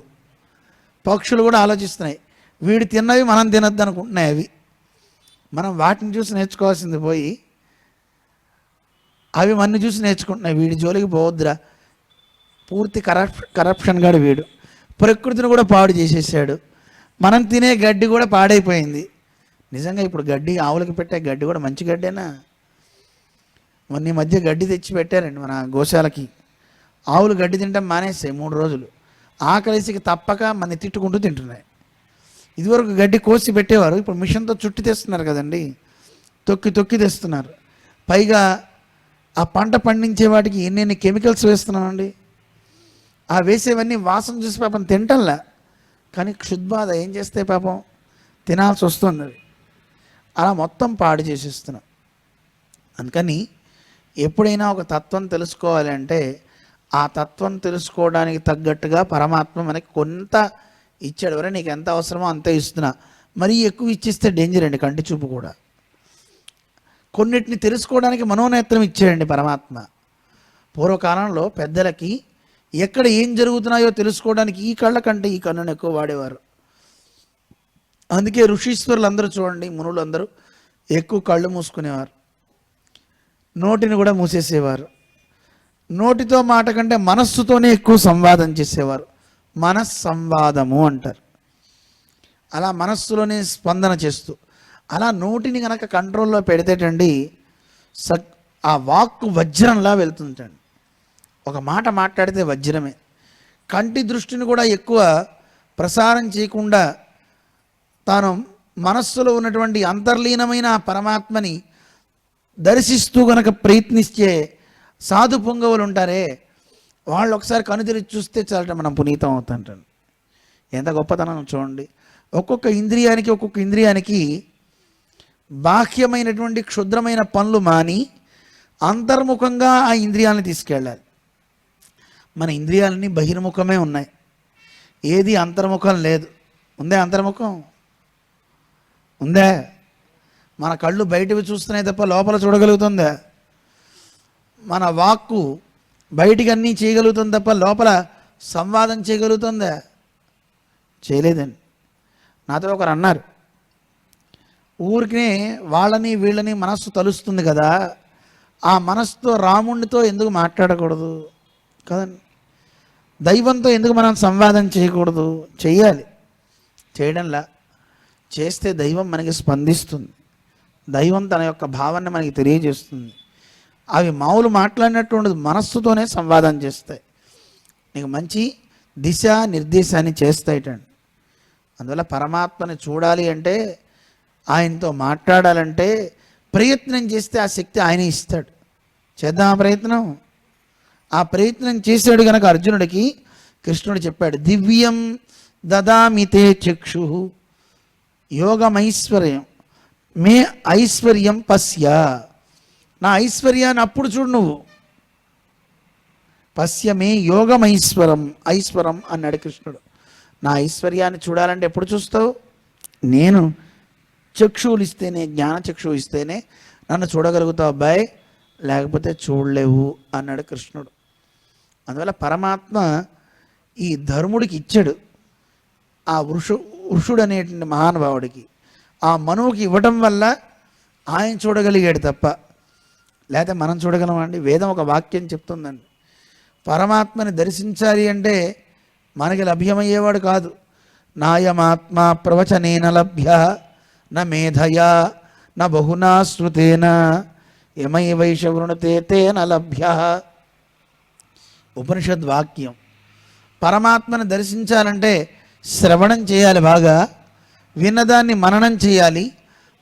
పక్షులు కూడా ఆలోచిస్తున్నాయి, వీడు తిన్నవి మనం తినద్దు అనుకుంటున్నాయి అవి. మనం వాటిని చూసి నేర్చుకోవాల్సింది పోయి అవి మన్ని చూసి నేర్చుకుంటున్నాయి. వీడి జోలికి పోవద్దురా, పూర్తి కరప్షన్ గాడు వీడు. ప్రకృతిని కూడా పాడు చేసేసాడు. మనం తినే గడ్డి కూడా పాడైపోయింది. నిజంగా ఇప్పుడు గడ్డి, ఆవులకి పెట్టే గడ్డి కూడా మంచి గడ్డేనా? మొన్న ఈ మధ్య గడ్డి తెచ్చి పెట్టారండి మన గోశాలకి. ఆవులు గడ్డి తింటాం మానేస్తాయి 3 రోజులు. ఆకలిసికి తప్పక మన తిట్టుకుంటూ తింటున్నాయి. ఇదివరకు గడ్డి కోసి పెట్టేవారు, ఇప్పుడు మిషన్తో చుట్టి తెస్తున్నారు కదండి, తొక్కి తొక్కి తెస్తున్నారు. పైగా ఆ పంట పండించే వాటికి ఎన్నెన్ని కెమికల్స్ వేస్తున్నామండి. ఆ వేసేవన్నీ వాసన చూసి పాపం తింటంలా, కానీ క్షుద్బాధ ఏం చేస్తే పాపం తినాల్సి వస్తుంది. అలా మొత్తం పాడు చేసేస్తున్నాం. అందుకని ఎప్పుడైనా ఒక తత్వం తెలుసుకోవాలి అంటే ఆ తత్వం తెలుసుకోవడానికి తగ్గట్టుగా పరమాత్మ మనకి కొంత ఇచ్చాడు. వరే నీకు ఎంత అవసరమో అంతే ఇస్తున్నా. మరీ ఎక్కువ ఇచ్చిస్తే డేంజర్ అండి, కంటి చూపు కూడా. కొన్నిటిని తెలుసుకోవడానికి మనోనేత్రం ఇచ్చాడండి పరమాత్మ. పూర్వకాలంలో పెద్దలకి ఎక్కడ ఏం జరుగుతున్నాయో తెలుసుకోవడానికి ఈ కళ్ళ కంటే ఈ కన్నును ఎక్కువ వాడేవారు. అందుకే ఋషీశ్వరులు అందరూ చూడండి, మునులు అందరూ ఎక్కువ కళ్ళు మూసుకునేవారు, నోటిని కూడా మూసేసేవారు. నోటితో మాట కంటే మనస్సుతోనే ఎక్కువ సంవాదం చేసేవారు. మనస్సంవాదము అంటారు. అలా మనస్సులోనే స్పందన చేస్తూ అలా నోటిని కనుక కంట్రోల్లో పెడితేటండి ఆ వాక్కు వజ్రంలా వెళ్తుంటండి. ఒక మాట మాట్లాడితే వజ్రమే. కంటి దృష్టిని కూడా ఎక్కువ ప్రసారం చేయకుండా తాను మనస్సులో ఉన్నటువంటి అంతర్లీనమైన పరమాత్మని దర్శిస్తూ కనుక ప్రయత్నించే సాధు పొంగవులు ఉంటారే, వాళ్ళు ఒకసారి కనుతిరిచి చూస్తే చాలట మనం పునీతం అవుతుంటాం. ఎంత గొప్పతనం చూడండి. ఒక్కొక్క ఇంద్రియానికి బాహ్యమైనటువంటి క్షుద్రమైన పనులు మాని అంతర్ముఖంగా ఆ ఇంద్రియాలను తీసుకెళ్ళాలి. మన ఇంద్రియాలన్నీ బహిర్ముఖమే ఉన్నాయి, ఏది అంతర్ముఖం లేదు. ఉందే అంతర్ముఖం? ఉందే? మన కళ్ళు బయటవి చూస్తున్నాయి తప్ప లోపల చూడగలుగుతుందా? మన వాక్కు బయటికి అన్నీ చేయగలుగుతుంది తప్ప లోపల సంవాదం చేయగలుగుతుందా? చేయలేదండి. నాతో ఒకరు అన్నారు, ఊరికే వాళ్ళని వీళ్ళని మనస్సు తలుస్తుంది కదా, ఆ మనసుతో రాముడితో ఎందుకు మాట్లాడకూడదు కదండి? దైవంతో ఎందుకు మనం సంవాదం చేయకూడదు? చెయ్యాలి. చేయడంలా చేస్తే దైవం మనకి స్పందిస్తుంది. దైవం తన యొక్క భావాన్ని మనకి తెలియజేస్తుంది. అవి మామూలు మాట్లాడినట్టు ఉండదు, మనస్సుతోనే సంవాదం చేస్తాయి, నీకు మంచి దిశ నిర్దేశాన్ని చేస్తాయిటండి. అందువల్ల పరమాత్మని చూడాలి అంటే, ఆయనతో మాట్లాడాలంటే ప్రయత్నం చేస్తే ఆ శక్తి ఆయన ఇస్తాడు. చేద్దాం ఆ ప్రయత్నం. ఆ ప్రయత్నం చేశాడు కనుక అర్జునుడికి కృష్ణుడు చెప్పాడు, దివ్యం దదామితే చక్షు యోగమైశ్వర్యం మే ఐశ్వర్యం పశ్య. నా ఐశ్వర్యాన్ని అప్పుడు చూడు నువ్వు. పశ్య మే యోగమైశ్వరం ఐశ్వరం అన్నాడు కృష్ణుడు. నా ఐశ్వర్యాన్ని చూడాలంటే ఎప్పుడు చూస్తావు? నేను చక్షువులు ఇస్తేనే, జ్ఞాన చక్షువు ఇస్తేనే నన్ను చూడగలుగుతావు అబ్బాయి, లేకపోతే చూడలేవు అన్నాడు కృష్ణుడు. అందువల్ల పరమాత్మ ఈ ధర్ముడికి ఇచ్చాడు, ఆ వృషుడు అనేటువంటి మహానుభావుడికి. ఆ మనువుకి ఇవ్వటం వల్ల ఆయన చూడగలిగాడు తప్ప, లేకపోతే మనం చూడగలమండి? వేదం ఒక వాక్యం చెప్తుందండి, పరమాత్మని దర్శించాలి అంటే మనకి లభ్యమయ్యేవాడు కాదు. నాయమాత్మా ప్రవచనేన లభ్య న మేధయా న బహునా శృతేన యమై వైష వృణతే తేన లభ్య. ఉపనిషద్ వాక్యం. పరమాత్మని దర్శించాలంటే శ్రవణం చేయాలి, బాగా విన్నదాన్ని మననం చేయాలి,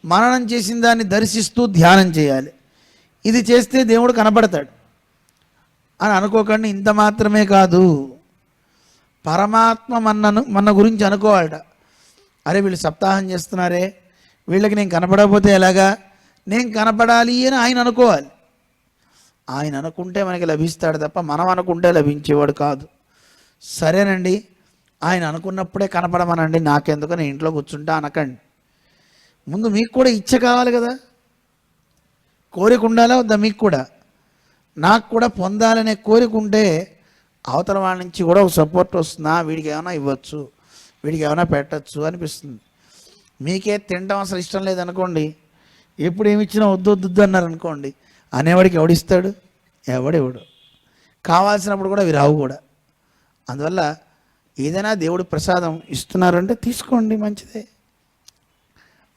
మననం చేసిన దాన్ని దర్శిస్తూ ధ్యానం చేయాలి. ఇది చేస్తే దేవుడు కనపడతాడు అని అనుకోకండి. ఇంత మాత్రమే కాదు, పరమాత్మ మన గురించి అనుకోవాలట. అరే వీళ్ళు సప్తాహం చేస్తున్నారే, వీళ్ళకి నేను కనపడకపోతే ఎలాగా? నేను కనపడాలి అని ఆయన అనుకోవాలి. ఆయన అనుకుంటే మనకి లభిస్తాడు తప్ప మనం అనుకుంటే లభించేవాడు కాదు. సరేనండి, ఆయన అనుకున్నప్పుడే కనపడమనండి, నాకెందుకు, నేను ఇంట్లో కూర్చుంటా అనకండి. ముందు మీకు కూడా ఇచ్చ కావాలి కదా, కోరిక ఉండాలా వద్దా? మీకు కూడా, నాకు కూడా పొందాలనే కోరిక ఉంటే అవతల వాళ్ళ నుంచి కూడా ఒక సపోర్ట్ వస్తుందా, వీడికి ఏమైనా ఇవ్వచ్చు, వీడికి ఏమైనా పెట్టచ్చు అనిపిస్తుంది. మీకే తినడం అసలు ఇష్టం లేదనుకోండి, ఎప్పుడు ఏమి ఇచ్చినా వద్దు వద్దు అన్నారు అనుకోండి, అనేవాడికి ఎవడిస్తాడు? ఎవడెవడు. కావాల్సినప్పుడు కూడా అవి రావు కూడా. అందువల్ల ఏదైనా దేవుడి ప్రసాదం ఇస్తున్నారంటే తీసుకోండి, మంచిదే.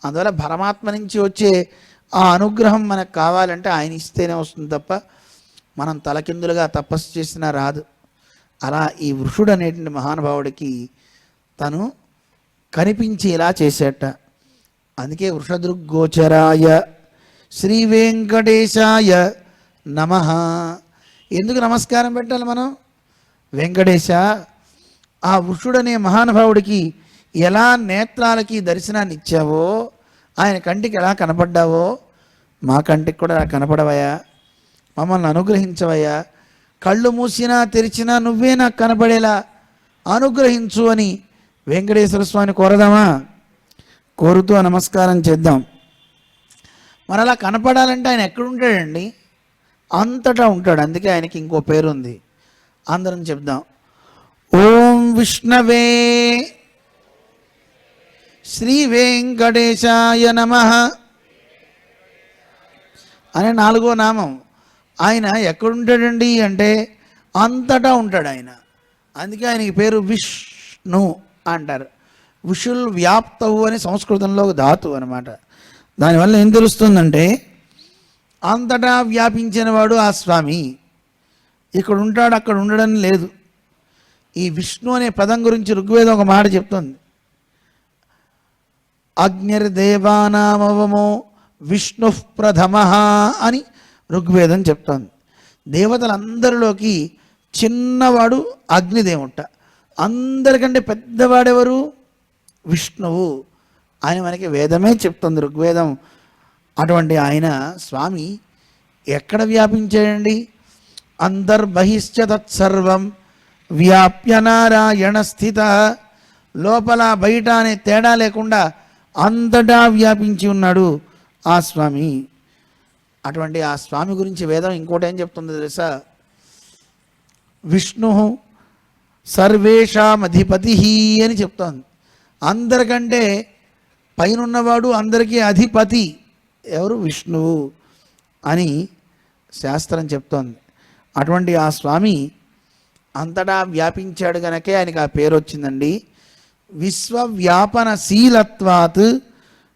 అందువల్ల పరమాత్మ నుంచి వచ్చే ఆ అనుగ్రహం మనకు కావాలంటే ఆయన ఇస్తేనే వస్తుంది తప్ప మనం తలకిందులుగా తపస్సు చేసినా రాదు. అలా ఈ వృషుడు అనేటువంటి మహానుభావుడికి తను కనిపించేలా చేసేట. అందుకే వృషదృగ్గోచరాయ శ్రీ వెంకటేశాయ నమః. ఎందుకు నమస్కారం పెట్టాలి మనం? వెంకటేశ, ఆ వృషుడనే మహానుభావుడికి ఎలా నేత్రాలకి దర్శనాన్ని ఇచ్చావో, ఆయన కంటికి ఎలా కనపడ్డావో, మా కంటికి కూడా అలా కనపడవయ్యా, మమ్మల్ని అనుగ్రహించవయ్యా, కళ్ళు మూసినా తెరిచినా నువ్వే నాకు కనపడేలా అనుగ్రహించు అని వెంకటేశ్వర స్వామిని కోరదామా? కోరుతూ నమస్కారం చేద్దాం. మరి అలా కనపడాలంటే ఆయన ఎక్కడుంటాడండి? అంతటా ఉంటాడు. అందుకే ఆయనకి ఇంకో పేరుంది. అందరం చెప్దాం, ఓం విష్ణవే శ్రీ వెంకటేశాయ నమః అనే 4వ నామం. ఆయన ఎక్కడుంటాడండి అంటే అంతటా ఉంటాడు ఆయన. అందుకే ఆయనకి పేరు విష్ణు అంటారు. విషుల్ వ్యాప్తవు అని సంస్కృతంలో ఒక ధాతు అనమాట. దానివల్ల ఏం తెలుస్తుందంటే అంతటా వ్యాపించిన వాడు ఆ స్వామి. ఇక్కడ ఉంటాడు, అక్కడ ఉండడం లేదు. ఈ విష్ణు అనే పదం గురించి ఋగ్వేదం ఒక మాట చెప్తుంది, అగ్నిర్దేవానామవమో విష్ణు ప్రథమ అని ఋగ్వేదం చెప్తోంది. దేవతలందరిలోకి చిన్నవాడు అగ్నిదేవుట, అందరికంటే పెద్దవాడెవరు? విష్ణువు అని మనకి వేదమే చెప్తుంది, ఋగ్వేదం. అటువంటి ఆయన స్వామి ఎక్కడ వ్యాపించాడండి? అంతర్బహిశ్చ తత్సర్వం వ్యాప్య నారాయణ స్థిత. లోపల బయట అనే తేడా లేకుండా అంతటా వ్యాపించి ఉన్నాడు ఆ స్వామి. అటువంటి ఆ స్వామి గురించి వేదం ఇంకోటి ఏం చెప్తుంది తెలుసా? విష్ణు సర్వేషామధిపతి అని చెప్తోంది. అందరికంటే పైనున్నవాడు, అందరికీ అధిపతి ఎవరు? విష్ణువు అని శాస్త్రం చెప్తోంది. అటువంటి ఆ స్వామి అంతటా వ్యాపించాడు గనకే ఆయనకి ఆ పేరు వచ్చిందండి. విశ్వవ్యాపనశీలత్వాత్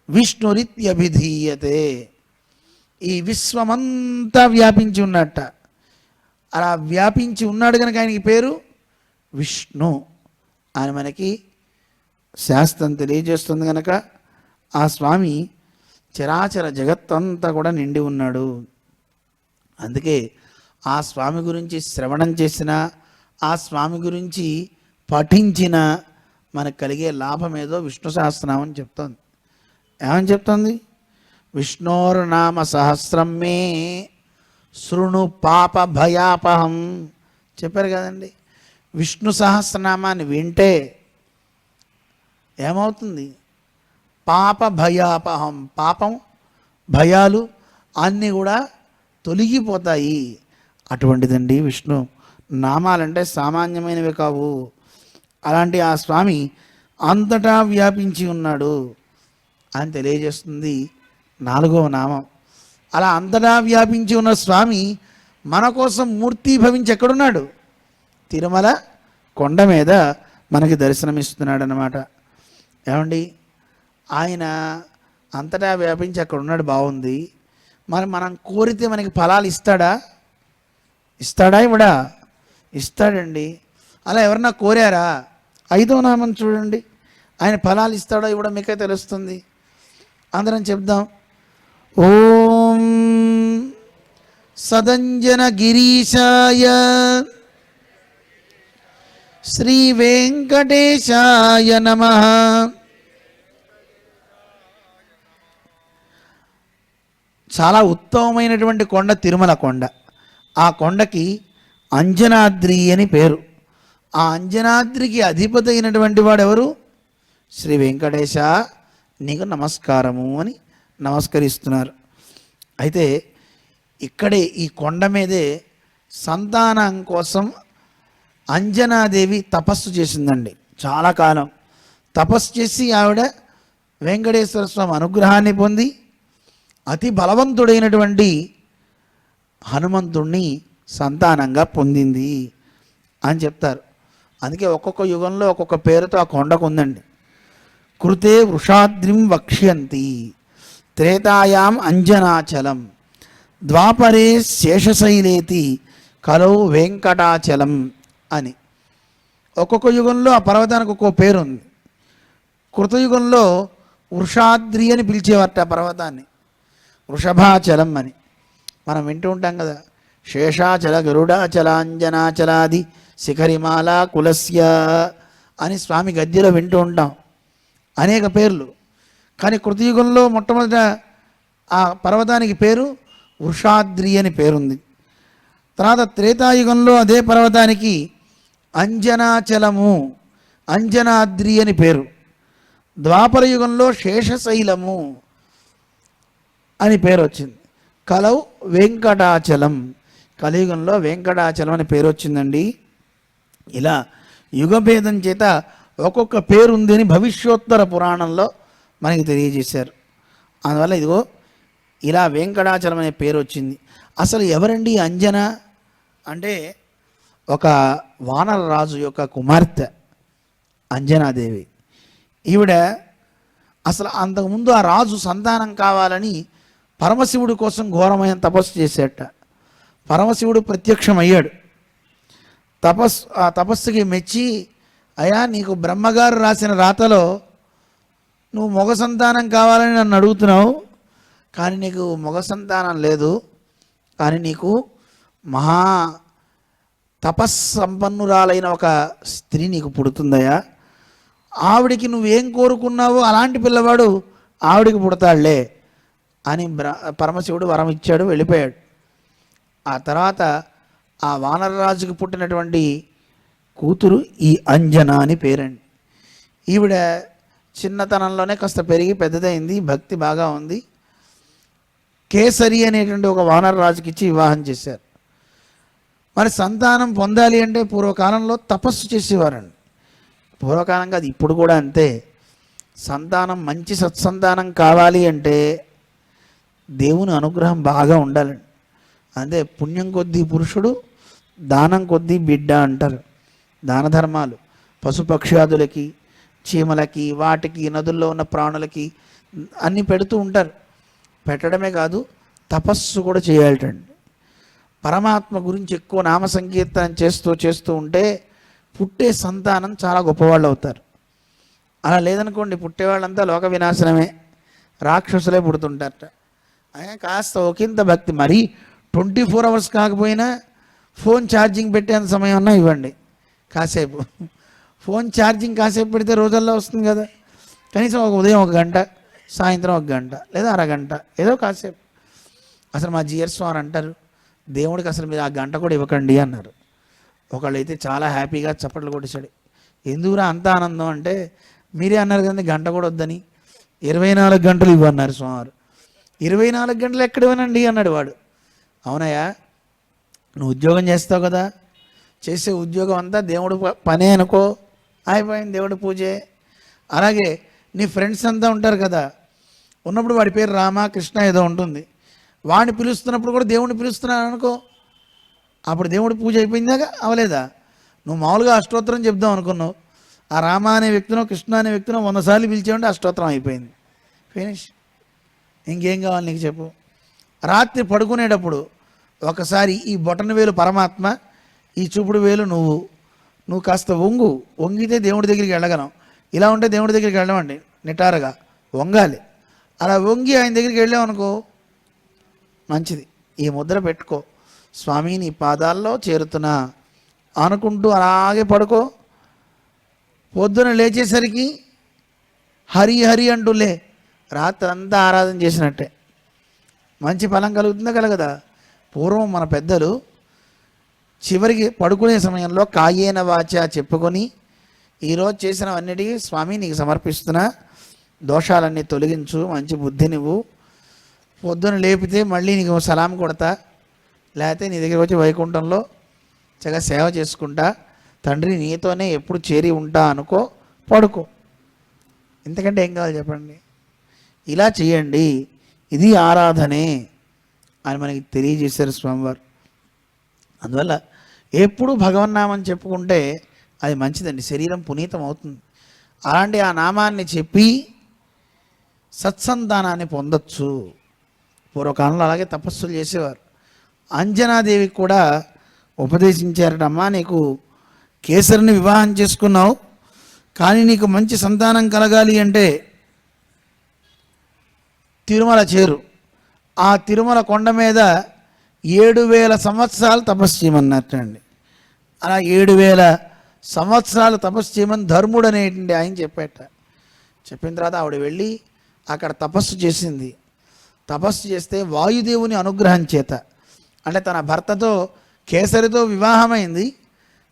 విష్ణురిత్యభిధీయతే. ఈ విశ్వమంతా వ్యాపించి ఉన్నట్ట. అలా వ్యాపించి ఉన్నాడు కనుక ఆయనకి పేరు విష్ణు అని మనకి శాస్త్రం తెలియజేస్తుంది. కనుక ఆ స్వామి చరాచర జగత్తంతా కూడా నిండి ఉన్నాడు. అందుకే ఆ స్వామి గురించి శ్రవణం చేసిన, ఆ స్వామి గురించి పఠించిన మనకు కలిగే లాభం ఏదో విష్ణు సహస్రనామం చెప్తోంది. ఏమని చెప్తుంది? విష్ణోర్నామ సహస్రం మే శృణు పాప భయాపహం చెప్పారు కదండి. విష్ణు సహస్రనామాన్ని వింటే ఏమవుతుంది? పాప భయాపహం, పాపం భయాలు అన్నీ కూడా తొలగిపోతాయి. అటువంటిదండి విష్ణు నామాలంటే సామాన్యమైనవి కావు. అలాంటి ఆ స్వామి అంతటా వ్యాపించి ఉన్నాడు అని తెలియజేస్తుంది 4వ నామం. అలా అంతటా వ్యాపించి ఉన్న స్వామి మన కోసం మూర్తీభవించి ఎక్కడున్నాడు? తిరుమల కొండ మీద మనకి దర్శనమిస్తున్నాడు అన్నమాట. ఏమండి, ఆయన అంతటా వ్యాపించి అక్కడ ఉన్నాడు, బాగుంది. మరి మనం కోరితే మనకి ఫలాలు ఇస్తాడా? ఇవ్వడా? ఇస్తాడండి. అలా ఎవరన్నా కోరారా? 5వ నామం చూడండి, ఆయన ఫలాలు ఇస్తాడో ఇవ్వడం మీకే తెలుస్తుంది. అందరం చెప్దాం. ఓం సదంజన గిరీశాయ శ్రీ వెంకటేశాయ నమః. చాలా ఉత్తమమైనటువంటి కొండ తిరుమల కొండ. ఆ కొండకి అంజనాద్రి అని పేరు. ఆ అంజనాద్రికి అధిపతి అయినటువంటి వాడు ఎవరు? శ్రీ వెంకటేశ నీకు నమస్కారము అని నమస్కరిస్తున్నారు. అయితే ఇక్కడే ఈ కొండ మీదే సంతానం కోసం అంజనాదేవి తపస్సు చేసిందండి. చాలా కాలం తపస్సు చేసి ఆవిడ వెంకటేశ్వర స్వామి అనుగ్రహాన్ని పొంది అతి బలవంతుడైనటువంటి హనుమంతుణ్ణి సంతానంగా పొందింది అని చెప్తారు. అందుకే ఒక్కొక్క యుగంలో ఒక్కొక్క పేరుతో ఆ కొండకు ఉందండి. కృతే వృషాద్రిం వక్ష్యంతి, త్రేతాయాం అంజనాచలం, ద్వాపరే శేషశైలేతి, కలౌ వెంకటాచలం అని ఒక్కొక్క యుగంలో ఆ పర్వతానికి ఒక్కో పేరు ఉంది. కృతయుగంలో వృషాద్రి అని పిలిచేవారట ఆ పర్వతాన్ని, వృషభాచలం అని. మనం వింటూ ఉంటాం కదా, శేషాచల గరుడాచలాంజనాచలాది శిఖరిమాల కులస్య అని స్వామి గద్యలో వింటూ ఉంటాం, అనేక పేర్లు. కానీ కృతయుగంలో మొట్టమొదట ఆ పర్వతానికి పేరు వృషాద్రి అని పేరుంది. తర్వాత త్రేతాయుగంలో అదే పర్వతానికి అంజనాచలము, అంజనాద్రి అని పేరు. ద్వాపర యుగంలో శేషశైలము అని పేరు వచ్చింది. కలౌ వెంకటాచలం, కలియుగంలో వెంకటాచలం అని పేరు వచ్చిందండి. ఇలా యుగభేదం చేత ఒక్కొక్క పేరు ఉంది అని భవిష్యోత్తర పురాణంలో మనకి తెలియజేశారు. అందువల్ల ఇదిగో ఇలా వెంకటాచలం అనే పేరు వచ్చింది. అసలు ఎవరండి అంజన అంటే ఒక వానర రాజు యొక్క కుమార్తె అంజనాదేవి. ఈవిడ అసలు అంతకుముందు ఆ రాజు సంతానం కావాలని పరమశివుడి కోసం ఘోరమైన తపస్సు చేసేట. పరమశివుడు ప్రత్యక్షమయ్యాడు. ఆ తపస్సుకి మెచ్చి, అయ్యా నీకు బ్రహ్మగారు రాసిన రాతలో నువ్వు మగ సంతానం కావాలని నన్ను అడుగుతున్నావు, కానీ నీకు మగ సంతానం లేదు, కానీ నీకు మహా తపస్సంపన్నురాలైన ఒక స్త్రీ నీకు పుడుతుందయ్యా, ఆవిడికి నువ్వేం కోరుకున్నావో అలాంటి పిల్లవాడు ఆవిడికి పుడతాడులే అని పరమశివుడు వరం ఇచ్చాడు, వెళ్ళిపోయాడు. ఆ తర్వాత ఆ వానరరాజుకి పుట్టినటువంటి కూతురు ఈ అంజన అని పేరండి. ఈవిడ చిన్నతనంలోనే కాస్త పెరిగి పెద్దదైంది, భక్తి బాగా ఉంది. కేసరి అనేటువంటి ఒక వానరరాజుకి ఇచ్చి వివాహం చేశారు. మరి సంతానం పొందాలి అంటే పూర్వకాలంలో తపస్సు చేసేవారండి. పూర్వకాలం కాదు, ఇప్పుడు కూడా అంతే. సంతానం మంచి సత్సంతానం కావాలి అంటే దేవుని అనుగ్రహం బాగా ఉండాలండి. అదే పుణ్యం కొద్దీ పురుషుడు, దానం కొద్దీ బిడ్డ అంటారు. దాన ధర్మాలు పశుపక్ష్యాదులకి, చీమలకి, వాటికి, నదుల్లో ఉన్న ప్రాణులకి అన్నీ పెడుతూ ఉంటారు. పెట్టడమే కాదు, తపస్సు కూడా చేయాలటండి. పరమాత్మ గురించి ఎక్కువ నామ సంకీర్తనం చేస్తూ చేస్తూ ఉంటే పుట్టే సంతానం చాలా గొప్పవాళ్ళు అవుతారు. అలా లేదనుకోండి, పుట్టేవాళ్ళంతా లోక వినాశనమే, రాక్షసులే పుడుతుంటారట. కాస్త ఒకంత భక్తి, మరీ 24 hours కాకపోయినా ఫోన్ ఛార్జింగ్ పెట్టేంత సమయం ఉన్నా ఇవ్వండి. కాసేపు ఫోన్ ఛార్జింగ్ కాసేపు పెడితే రోజుల్లో వస్తుంది కదా. కనీసం ఒక ఉదయం 1 గంట, సాయంత్రం 1 గంట, లేదా అరగంట, ఏదో కాసేపు. అసలు మా జిఆర్ స్వామి అంటారు, దేవుడికి అసలు మీరు ఆ గంట కూడా ఇవ్వకండి అన్నారు. ఒకళ్ళు అయితే చాలా హ్యాపీగా చప్పట్లు కొట్టేశాడు. ఎందుకురా అంత ఆనందం అంటే, మీరే అన్నారు కదండి గంట కూడా వద్దని, 24 గంటలు ఇవ్వన్నారు స్వామివారు. 24 గంటలు ఎక్కడ ఇవ్వనండి అన్నాడు వాడు. అవునయ్యా, నువ్వు ఉద్యోగం చేస్తావు కదా, చేసే ఉద్యోగం అంతా దేవుడు పనే అనుకో, అయిపోయింది దేవుడి పూజే. అలాగే నీ ఫ్రెండ్స్ అంతా ఉంటారు కదా, ఉన్నప్పుడు వాడి పేరు రామ కృష్ణ ఏదో ఉంటుంది, వాడిని పిలుస్తున్నప్పుడు కూడా దేవుడిని పిలుస్తున్నాను అనుకో, అప్పుడు దేవుడి పూజ అయిపోయిందాక అవలేదా? నువ్వు మామూలుగా అష్టోత్తరం చెప్దాం అనుకున్నావు, ఆ రామ అనే వ్యక్తినో కృష్ణ అనే వ్యక్తినో 100 సార్లు పిలిచామంటే అష్టోత్తరం అయిపోయింది, ఫినిష్. ఇంకేం కావాలి నీకు చెప్పు? రాత్రి పడుకునేటప్పుడు ఒకసారి ఈ బొటన వేలు పరమాత్మ, ఈ చూపుడు వేలు నువ్వు కాస్త వంగితే దేవుడి దగ్గరికి వెళ్ళగలం. ఇలా ఉంటే దేవుడి దగ్గరికి వెళ్ళమండి, నిటారుగా వంగాలి. అలా వంగి ఆయన దగ్గరికి వెళ్ళామనుకో మంచిది. ఈ ముద్ర పెట్టుకో, స్వామి నీ పాదాల్లో చేరుతున్నా అనుకుంటూ అలాగే పడుకో. పొద్దున లేచేసరికి హరి హరి అంటూలే, రాత్రి అంతా ఆరాధన చేసినట్టే. మంచి ఫలం కలుగుతుందా కలగదా? పూర్వం మన పెద్దలు చివరికి పడుకునే సమయంలో కాయేన వాచ చెప్పుకొని, ఈరోజు చేసినవన్నిటికీ స్వామి నీకు సమర్పిస్తున్నా, దోషాలన్నీ తొలగించు, మంచి బుద్ధి నువ్వు, పొద్దున లేపితే మళ్ళీ నీకు సలాం కొడతా, లేకపోతే నీ దగ్గర వచ్చి వైకుంఠంలో చక్కగా సేవ చేసుకుంటా, తండ్రి నీతోనే ఎప్పుడు చేరి ఉంటా అనుకో, పడుకో. ఇంతకంటే ఏం కావాలి చెప్పండి? ఇలా చేయండి, ఇది ఆరాధనే అని మనకి తెలియజేశారు స్వామివారు. అందువల్ల ఎప్పుడు భగవన్నామని చెప్పుకుంటే అది మంచిదండి, శరీరం పునీతం అవుతుంది. అలాంటి ఆ నామాన్ని చెప్పి సత్సంతానాన్ని పొందొచ్చు. పూర్వకాలంలో అలాగే తపస్సులు చేసేవారు. అంజనాదేవికి కూడా ఉపదేశించారటమ్మా, నీకు కేసరిని వివాహం చేసుకున్నావు, కానీ నీకు మంచి సంతానం కలగాలి అంటే తిరుమల చేరు. ఆ తిరుమల కొండ మీద 7,000 సంవత్సరాలు తపస్సు చేయమన్నట్టండి. అలా 7,000 సంవత్సరాలు తపస్సు చేయమని ధర్ముడు అనేటువంటి ఆయన చెప్పేట. చెప్పిన తర్వాత ఆవిడ వెళ్ళి అక్కడ తపస్సు చేసింది. తపస్సు చేస్తే వాయుదేవుని అనుగ్రహం చేత, అంటే తన భర్తతో కేసరితో వివాహమైంది,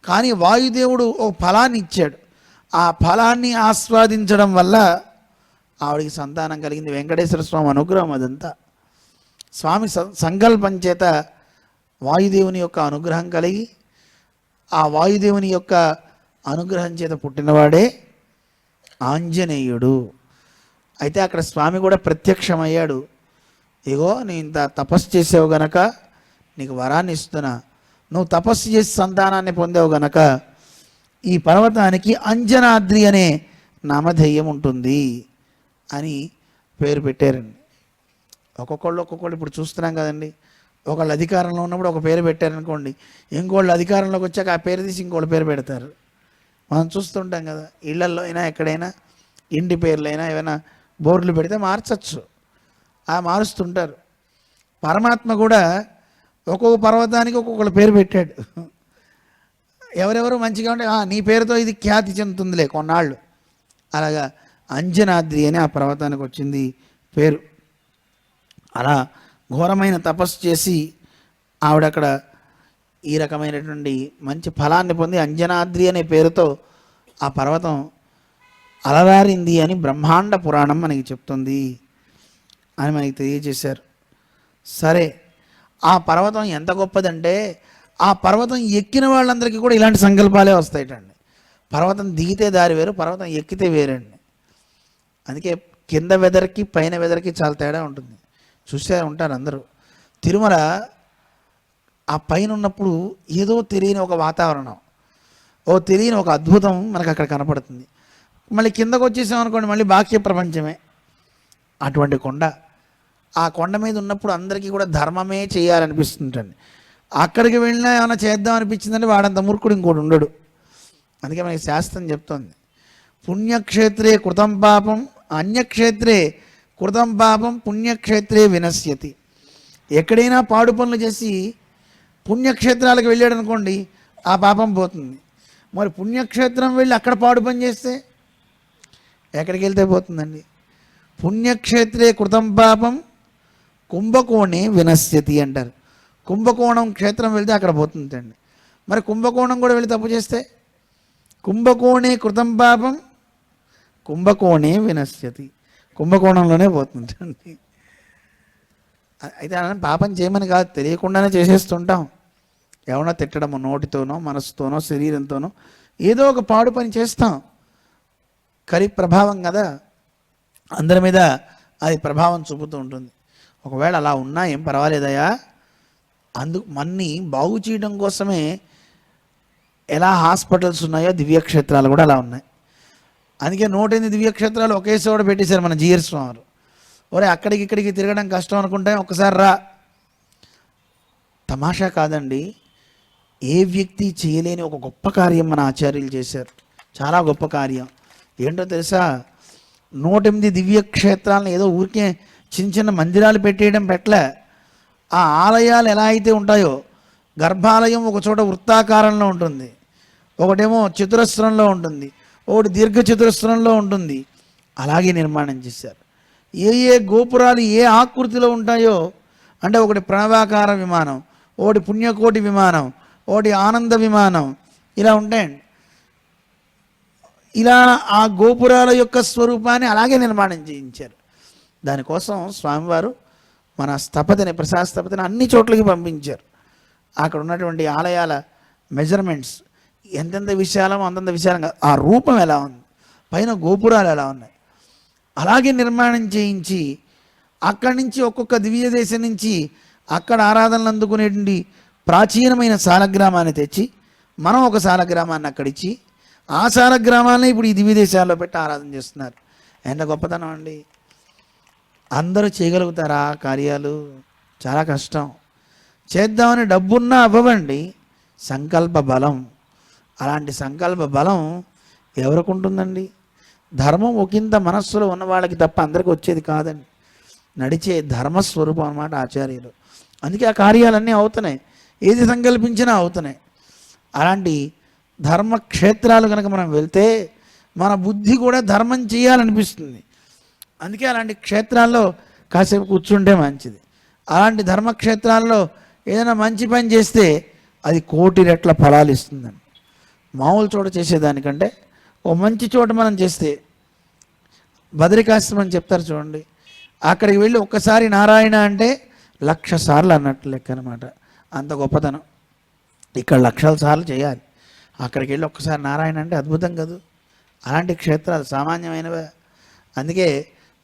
కానీ వాయుదేవుడు ఓ ఫలాన్ని ఇచ్చాడు. ఆ ఫలాన్ని ఆస్వాదించడం వల్ల ఆవిడికి సంతానం కలిగింది. వెంకటేశ్వర స్వామి అనుగ్రహం అదంతా. స్వామి సంకల్పం చేత వాయుదేవుని యొక్క అనుగ్రహం కలిగి, ఆ వాయుదేవుని యొక్క అనుగ్రహం చేత పుట్టినవాడే ఆంజనేయుడు. అయితే అక్కడ స్వామి కూడా ప్రత్యక్షమయ్యాడు. ఇగో నీ ఇంత తపస్సు చేసావు గనక నీకు వరాన్ని ఇస్తున్నా, నువ్వు తపస్సు చేసి సంతానాన్ని పొందావు గనక ఈ పర్వతానికి అంజనాద్రి అనే నామధేయం ఉంటుంది అని పేరు పెట్టారండి. ఒక్కొక్కళ్ళు ఇప్పుడు చూస్తున్నాం కదండి, ఒకళ్ళు అధికారంలో ఉన్నప్పుడు ఒక పేరు పెట్టారనుకోండి, ఇంకోళ్ళు అధికారంలోకి వచ్చాక ఆ పేరు తీసి ఇంకోళ్ళు పేరు పెడతారు. మనం చూస్తుంటాం కదా, ఇళ్లల్లో అయినా ఎక్కడైనా ఇంటి పేర్లైనా ఏమైనా బోర్డులు పెడితే మార్చచ్చు, మారుస్తుంటారు. పరమాత్మ కూడా ఒక్కొక్క పర్వతానికి ఒక్కొక్కళ్ళు పేరు పెట్టాడు. ఎవరెవరు మంచిగా ఉంటే నీ పేరుతో ఇది ఖ్యాతి చెందుతుందిలే కొన్నాళ్ళు. అలాగా అంజనాద్రి అని ఆ పర్వతానికి వచ్చింది పేరు. అలా ఘోరమైన తపస్సు చేసి ఆవిడక్కడ ఈ రకమైనటువంటి మంచి ఫలాన్ని పొంది అంజనాద్రి అనే పేరుతో ఆ పర్వతం అలరారింది అని బ్రహ్మాండ పురాణం మనకి చెప్తుంది అని మనకి తెలియజేశారు. సరే, ఆ పర్వతం ఎంత గొప్పదంటే ఆ పర్వతం ఎక్కిన వాళ్ళందరికీ కూడా ఇలాంటి సంకల్పాలే వస్తాయటండి. పర్వతం దిగితే దారి వేరు, పర్వతం ఎక్కితే వేరండి. అందుకే కింద వెదర్కి పైన వెదర్కి చాలా తేడా ఉంటుంది. చూసే ఉంటారు అందరూ. తిరుమల ఆ పైన ఉన్నప్పుడు ఏదో తెలియని ఒక వాతావరణం, తెలియని ఒక అద్భుతం మనకు అక్కడ కనపడుతుంది. మళ్ళీ కిందకు వచ్చేసాం అనుకోండి, మళ్ళీ బాహ్య ప్రపంచమే. అటువంటి కొండ, ఆ కొండ మీద ఉన్నప్పుడు అందరికీ కూడా ధర్మమే చేయాలనిపిస్తుంటండి. అక్కడికి వెళ్ళినా ఏమైనా చేద్దాం అనిపించిందంటే వాడంత మూర్ఖుడు ఇంకోటి ఉండడు. అందుకే మనకి శాస్త్రం చెప్తోంది, పుణ్యక్షేత్రే కృతం పాపం అన్యక్షేత్రే కృతం పాపం పుణ్యక్షేత్రే వినశ్యతి. ఎక్కడైనా పాడు పనులు చేసి పుణ్యక్షేత్రాలకు వెళ్ళాడు అనుకోండి, ఆ పాపం పోతుంది. మరి పుణ్యక్షేత్రం వెళ్ళి అక్కడ పాడు పని చేస్తే ఎక్కడికి వెళ్తే పోతుందండి? పుణ్యక్షేత్రే కృతం పాపం కుంభకోణే వినశ్యతి అంటారు. కుంభకోణం క్షేత్రం వెళ్తే అక్కడ పోతుందండి. మరి కుంభకోణం కూడా వెళ్ళి తప్పు చేస్తే కుంభకోణే కృతం పాపం కుంభకోణే వినశ్యతి, కుంభకోణంలోనే పోతుందండి. అయితే అలా పాపం చేయమని కాదు, తెలియకుండానే చేసేస్తుంటాం. ఎవరో తిట్టడము, నోటితోనో మనసుతోనో శరీరంతోనో ఏదో ఒక పాడు పని చేస్తాం. కలి ప్రభావం కదా, అందరి మీద అది ప్రభావం చూపుతూ ఉంటుంది. ఒకవేళ అలా ఉన్నా ఏం పర్వాలేదయా, మన్ని బాగు చేయడం కోసమే ఎలా హాస్పిటల్స్ ఉన్నాయో దివ్యక్షేత్రాలు కూడా అలా ఉన్నాయి. అందుకే 108 దివ్యక్షేత్రాలు ఒకే చోట పెట్టేశారు మన జిఆర్ స్వామి వారు. అక్కడికి ఇక్కడికి తిరగడం కష్టం అనుకుంటే ఒకసారి రా. తమాషా కాదండి, ఏ వ్యక్తి చేయలేని ఒక గొప్ప కార్యం మన ఆచార్యులు చేశారు. చాలా గొప్ప కార్యం. ఏంటో తెలుసా? 108 దివ్యక్షేత్రాలను ఏదో ఊరికే చిన్న చిన్న మందిరాలు పెట్టేయడం పెట్టలే. ఆ ఆలయాలు ఎలా అయితే ఉంటాయో, గర్భాలయం ఒక చోట వృత్తాకారంలో ఉంటుంది, ఒకటేమో చతురస్రంలో ఉంటుంది, ఒకటి దీర్ఘ చతురస్రంలో ఉంటుంది. అలాగే నిర్మాణం చేశారు. ఏ గోపురాలు ఏ ఆకృతిలో ఉంటాయో, అంటే ఒకటి ప్రణవాకార విమానం, ఒకటి పుణ్యకోటి విమానం, ఒకటి ఆనంద విమానం, ఇలా ఉంటాయండి. ఇలా ఆ గోపురాల యొక్క స్వరూపాన్ని అలాగే నిర్మాణం చేయించారు. దానికోసం స్వామివారు మన స్థపతిని, ప్రసాద స్థపతిని అన్ని చోట్లకి పంపించారు. అక్కడ ఉన్నటువంటి ఆలయాల మెజర్మెంట్స్ ఎంతెంత విశాలమో అంతంత విశాలంగా, ఆ రూపం ఎలా ఉంది, పైన గోపురాలు ఎలా ఉన్నాయి, అలాగే నిర్మాణం చేయించి అక్కడి నుంచి ఒక్కొక్క దివ్య దేశం నుంచి అక్కడ ఆరాధనలు అందుకునేటువంటి ప్రాచీనమైన సాలగ్రామాన్ని తెచ్చి మనం ఒక సాలగ్రామాన్ని అక్కడిచ్చి ఆ సాలగ్రామాన్ని ఇప్పుడు ఈ దివ్య దేశాల్లో పెట్టి ఆరాధన చేస్తున్నారు. ఎంత గొప్పతనం అండి! అందరూ చేయగలుగుతారా కార్యాలు? చాలా కష్టం. చేద్దామని డబ్బున్నా అవ్వవండి, సంకల్ప బలం. అలాంటి సంకల్ప బలం ఎవరికి ఉంటుందండి? ధర్మం ఒకంత మనస్సులో ఉన్న వాళ్ళకి తప్ప అందరికీ వచ్చేది కాదండి. నడిచే ధర్మస్వరూపం అన్నమాట ఆచార్యులు. అందుకే ఆ కార్యాలన్నీ అవుతున్నాయి, ఏది సంకల్పించినా అవుతున్నాయి. అలాంటి ధర్మక్షేత్రాలు కనుక మనం వెళ్తే మన బుద్ధి కూడా ధర్మం చేయాలనిపిస్తుంది. అందుకే అలాంటి క్షేత్రాల్లో కాసేపు కూర్చుంటే మంచిది. అలాంటి ధర్మక్షేత్రాల్లో ఏదైనా మంచి పని చేస్తే అది 1,000,000 రెట్ల ఫలాలు ఇస్తుందండి. మామూలు చోట చేసేదానికంటే ఓ మంచి చోట మనం చేస్తే, బదరికాశ్రమం అని చెప్తారు చూడండి, అక్కడికి వెళ్ళి ఒక్కసారి నారాయణ అంటే 1,00,000 సార్లు అన్నట్టు లెక్క అనమాట. అంత గొప్పతనం. ఇక్కడ 1,00,000 సార్లు చేయాలి, అక్కడికి వెళ్ళి ఒక్కసారి నారాయణ అంటే అద్భుతం కదా. అలాంటి క్షేత్రాలు సామాన్యమైనవే. అందుకే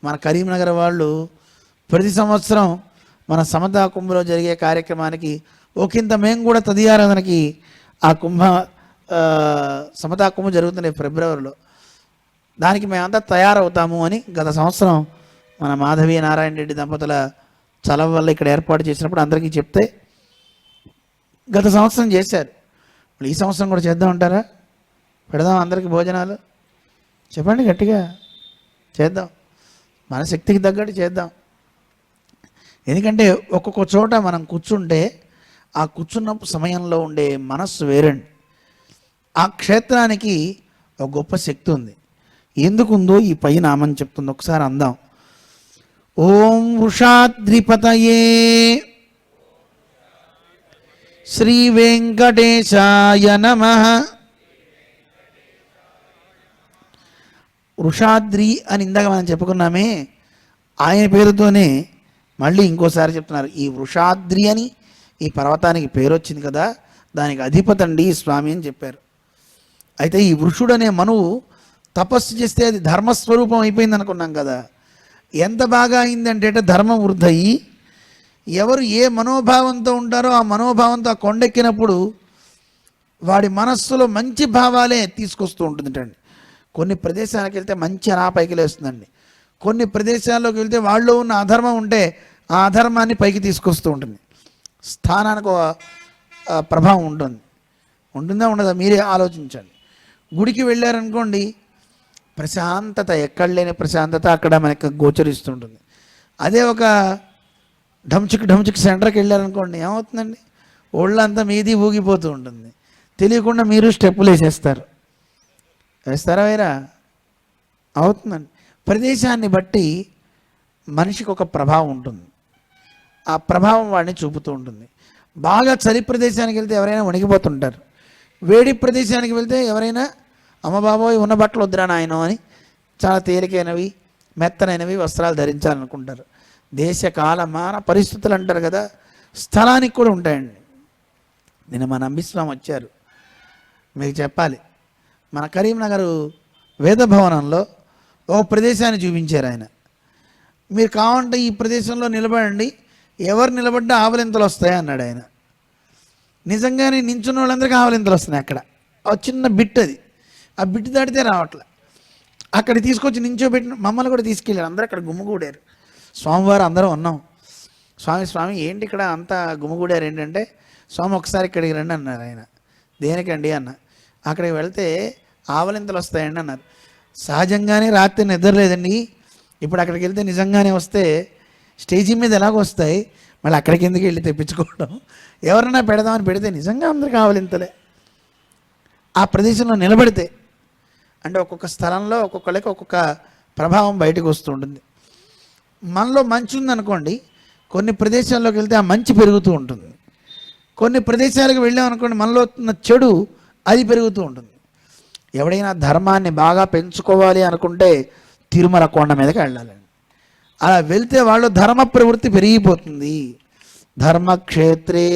మన కరీంనగర్ వాళ్ళు ప్రతి సంవత్సరం మన సమతా కుంభలో జరిగే కార్యక్రమానికి ఒకంత మేము కూడా తదియారాధనకి ఆ సమతా కుంభ జరుగుతుంది ఫిబ్రవరిలో, దానికి మేమంతా తయారవుతాము అని గత సంవత్సరం మన మాధవి నారాయణ రెడ్డి దంపతుల చలవ వల్ల ఇక్కడ ఏర్పాటు చేసినప్పుడు అందరికీ చెప్తే గత సంవత్సరం చేశారు. ఈ సంవత్సరం కూడా చేద్దామంటారా? పెడదాం అందరికీ భోజనాలు? చెప్పండి గట్టిగా. చేద్దాం, మన శక్తికి తగ్గట్టు చేద్దాం. ఎందుకంటే ఒక్కొక్క చోట మనం కూర్చుంటే ఆ కూర్చున్న సమయంలో ఉండే మనస్సు వేరండి. ఆ క్షేత్రానికి ఒక గొప్ప శక్తి ఉంది. ఎందుకుందో ఈ పై నామని చెప్తుంది, ఒకసారి అందాం. ఓం వృషాద్రిపతయే శ్రీ వెంకటేశాయ నమః. వృషాద్రి అని ఇందాక మనం చెప్పుకున్నామే, ఆయన పేరుతోనే మళ్ళీ ఇంకోసారి చెప్తున్నారు. ఈ వృషాద్రి అని ఈ పర్వతానికి పేరు వచ్చింది కదా, దానికి అధిపతి అండి స్వామి అని చెప్పారు. అయితే ఈ వృషుడు అనే మనువు తపస్సు చేస్తే అది ధర్మస్వరూపం అయిపోయింది అనుకున్నాం కదా. ఎంత బాగా అయిందంటే ధర్మం వృద్ధి అయ్యి ఎవరు ఏ మనోభావంతో ఉంటారో ఆ మనోభావంతో ఆ కొండెక్కినప్పుడు వాడి మనస్సులో మంచి భావాలే తీసుకొస్తూ ఉంటుందండి. కొన్ని ప్రదేశాలకు వెళ్తే మంచి పైకి లేస్తుందండి. కొన్ని ప్రదేశాల్లోకి వెళ్తే వాళ్ళు ఉన్న అధర్మం ఉంటే ఆ అధర్మాన్ని పైకి తీసుకొస్తూ ఉంటుంది. స్థానానికి ఒక ప్రభావం ఉంటుందా ఉండదా మీరే ఆలోచించండి. గుడికి వెళ్ళారనుకోండి, ప్రశాంతత, ఎక్కడ లేని ప్రశాంతత అక్కడ మనకి గోచరిస్తుంటుంది. అదే ఒక ఢంచుక్ సెంటర్కి వెళ్ళారనుకోండి, ఏమవుతుందండి, ఒళ్ళంతా మీది ఊగిపోతూ ఉంటుంది. తెలియకుండా మీరు స్టెప్పులు వేస్తారా వేరా అవుతుందండి. ప్రదేశాన్ని బట్టి మనిషికి ఒక ప్రభావం ఉంటుంది. ఆ ప్రభావం వాడిని చూపుతూ ఉంటుంది. బాగా చలి ప్రదేశానికి వెళ్తే ఎవరైనా వణికిపోతుంటారు. వేడి ప్రదేశానికి వెళ్తే ఎవరైనా అమ్మ బాబోయ్ ఉన్న బట్టలు వద్దురా నాయన అని చాలా తేలికైనవి మెత్తనైనవి వస్త్రాలు ధరించాలనుకుంటారు. దేశ కాల మాన పరిస్థితులు అంటారు కదా, స్థలానికి కూడా ఉంటాయండి. నిన్న మన అంబిస్వామి వచ్చారు, మీకు చెప్పాలి. మన కరీంనగర్ వేదభవనంలో ఓ ప్రదేశాన్ని చూపించారు ఆయన. మీరు కావాలంటే ఈ ప్రదేశంలో నిలబడండి, ఎవరు నిలబడ్డా ఆవలింతలు వస్తాయి అన్నాడు ఆయన. నిజంగానే నించున్న వాళ్ళందరికీ ఆవలింతలు వస్తున్నాయి. అక్కడ ఒక చిన్న బిట్, అది ఆ బిట్ దాటితే రావట్లే. అక్కడ తీసుకొచ్చి నించోబెట్టిన మమ్మల్ని కూడా తీసుకెళ్ళారు. అందరూ అక్కడ గుమ్మగూడారు. స్వామివారు అందరూ ఉన్నాం. స్వామి ఏంటి ఇక్కడ అంతా గుమ్మగూడారు ఏంటంటే, స్వామి ఒకసారి ఇక్కడికి రండి అన్నారు ఆయన. దేనికండి అన్న. అక్కడికి వెళ్తే ఆవలింతలు వస్తాయండి అన్నారు. సహజంగానే రాత్రి నిద్రలేదండి, ఇప్పుడు అక్కడికి వెళ్తే నిజంగానే వస్తే స్టేజీ మీద ఎలాగో వస్తాయి, మళ్ళీ అక్కడికి ఎందుకు వెళ్ళి తెప్పించుకోవడం, ఎవరైనా పెడదామని పెడితే నిజంగా అందరికి ఆవలింతలే. ఆ ప్రదేశంలో నిలబడితే అంటే ఒక్కొక్క స్థలంలో ఒక్కొక్కళ్ళకి ఒక్కొక్క ప్రభావం బయటకు వస్తూ ఉంటుంది. మనలో మంచి ఉందనుకోండి, కొన్ని ప్రదేశాల్లోకి వెళ్తే ఆ మంచి పెరుగుతూ ఉంటుంది. కొన్ని ప్రదేశాలకు వెళ్ళామనుకోండి, మనలో ఉన్న చెడు అది పెరుగుతూ ఉంటుంది. ఎవడైనా ధర్మాన్ని బాగా పెంచుకోవాలి అనుకుంటే తిరుమల కొండ మీదకి వెళ్ళాలండి. అలా వెళ్తే వాళ్ళు ధర్మ ప్రవృత్తి పెరిగిపోతుంది. ధర్మక్షేత్రే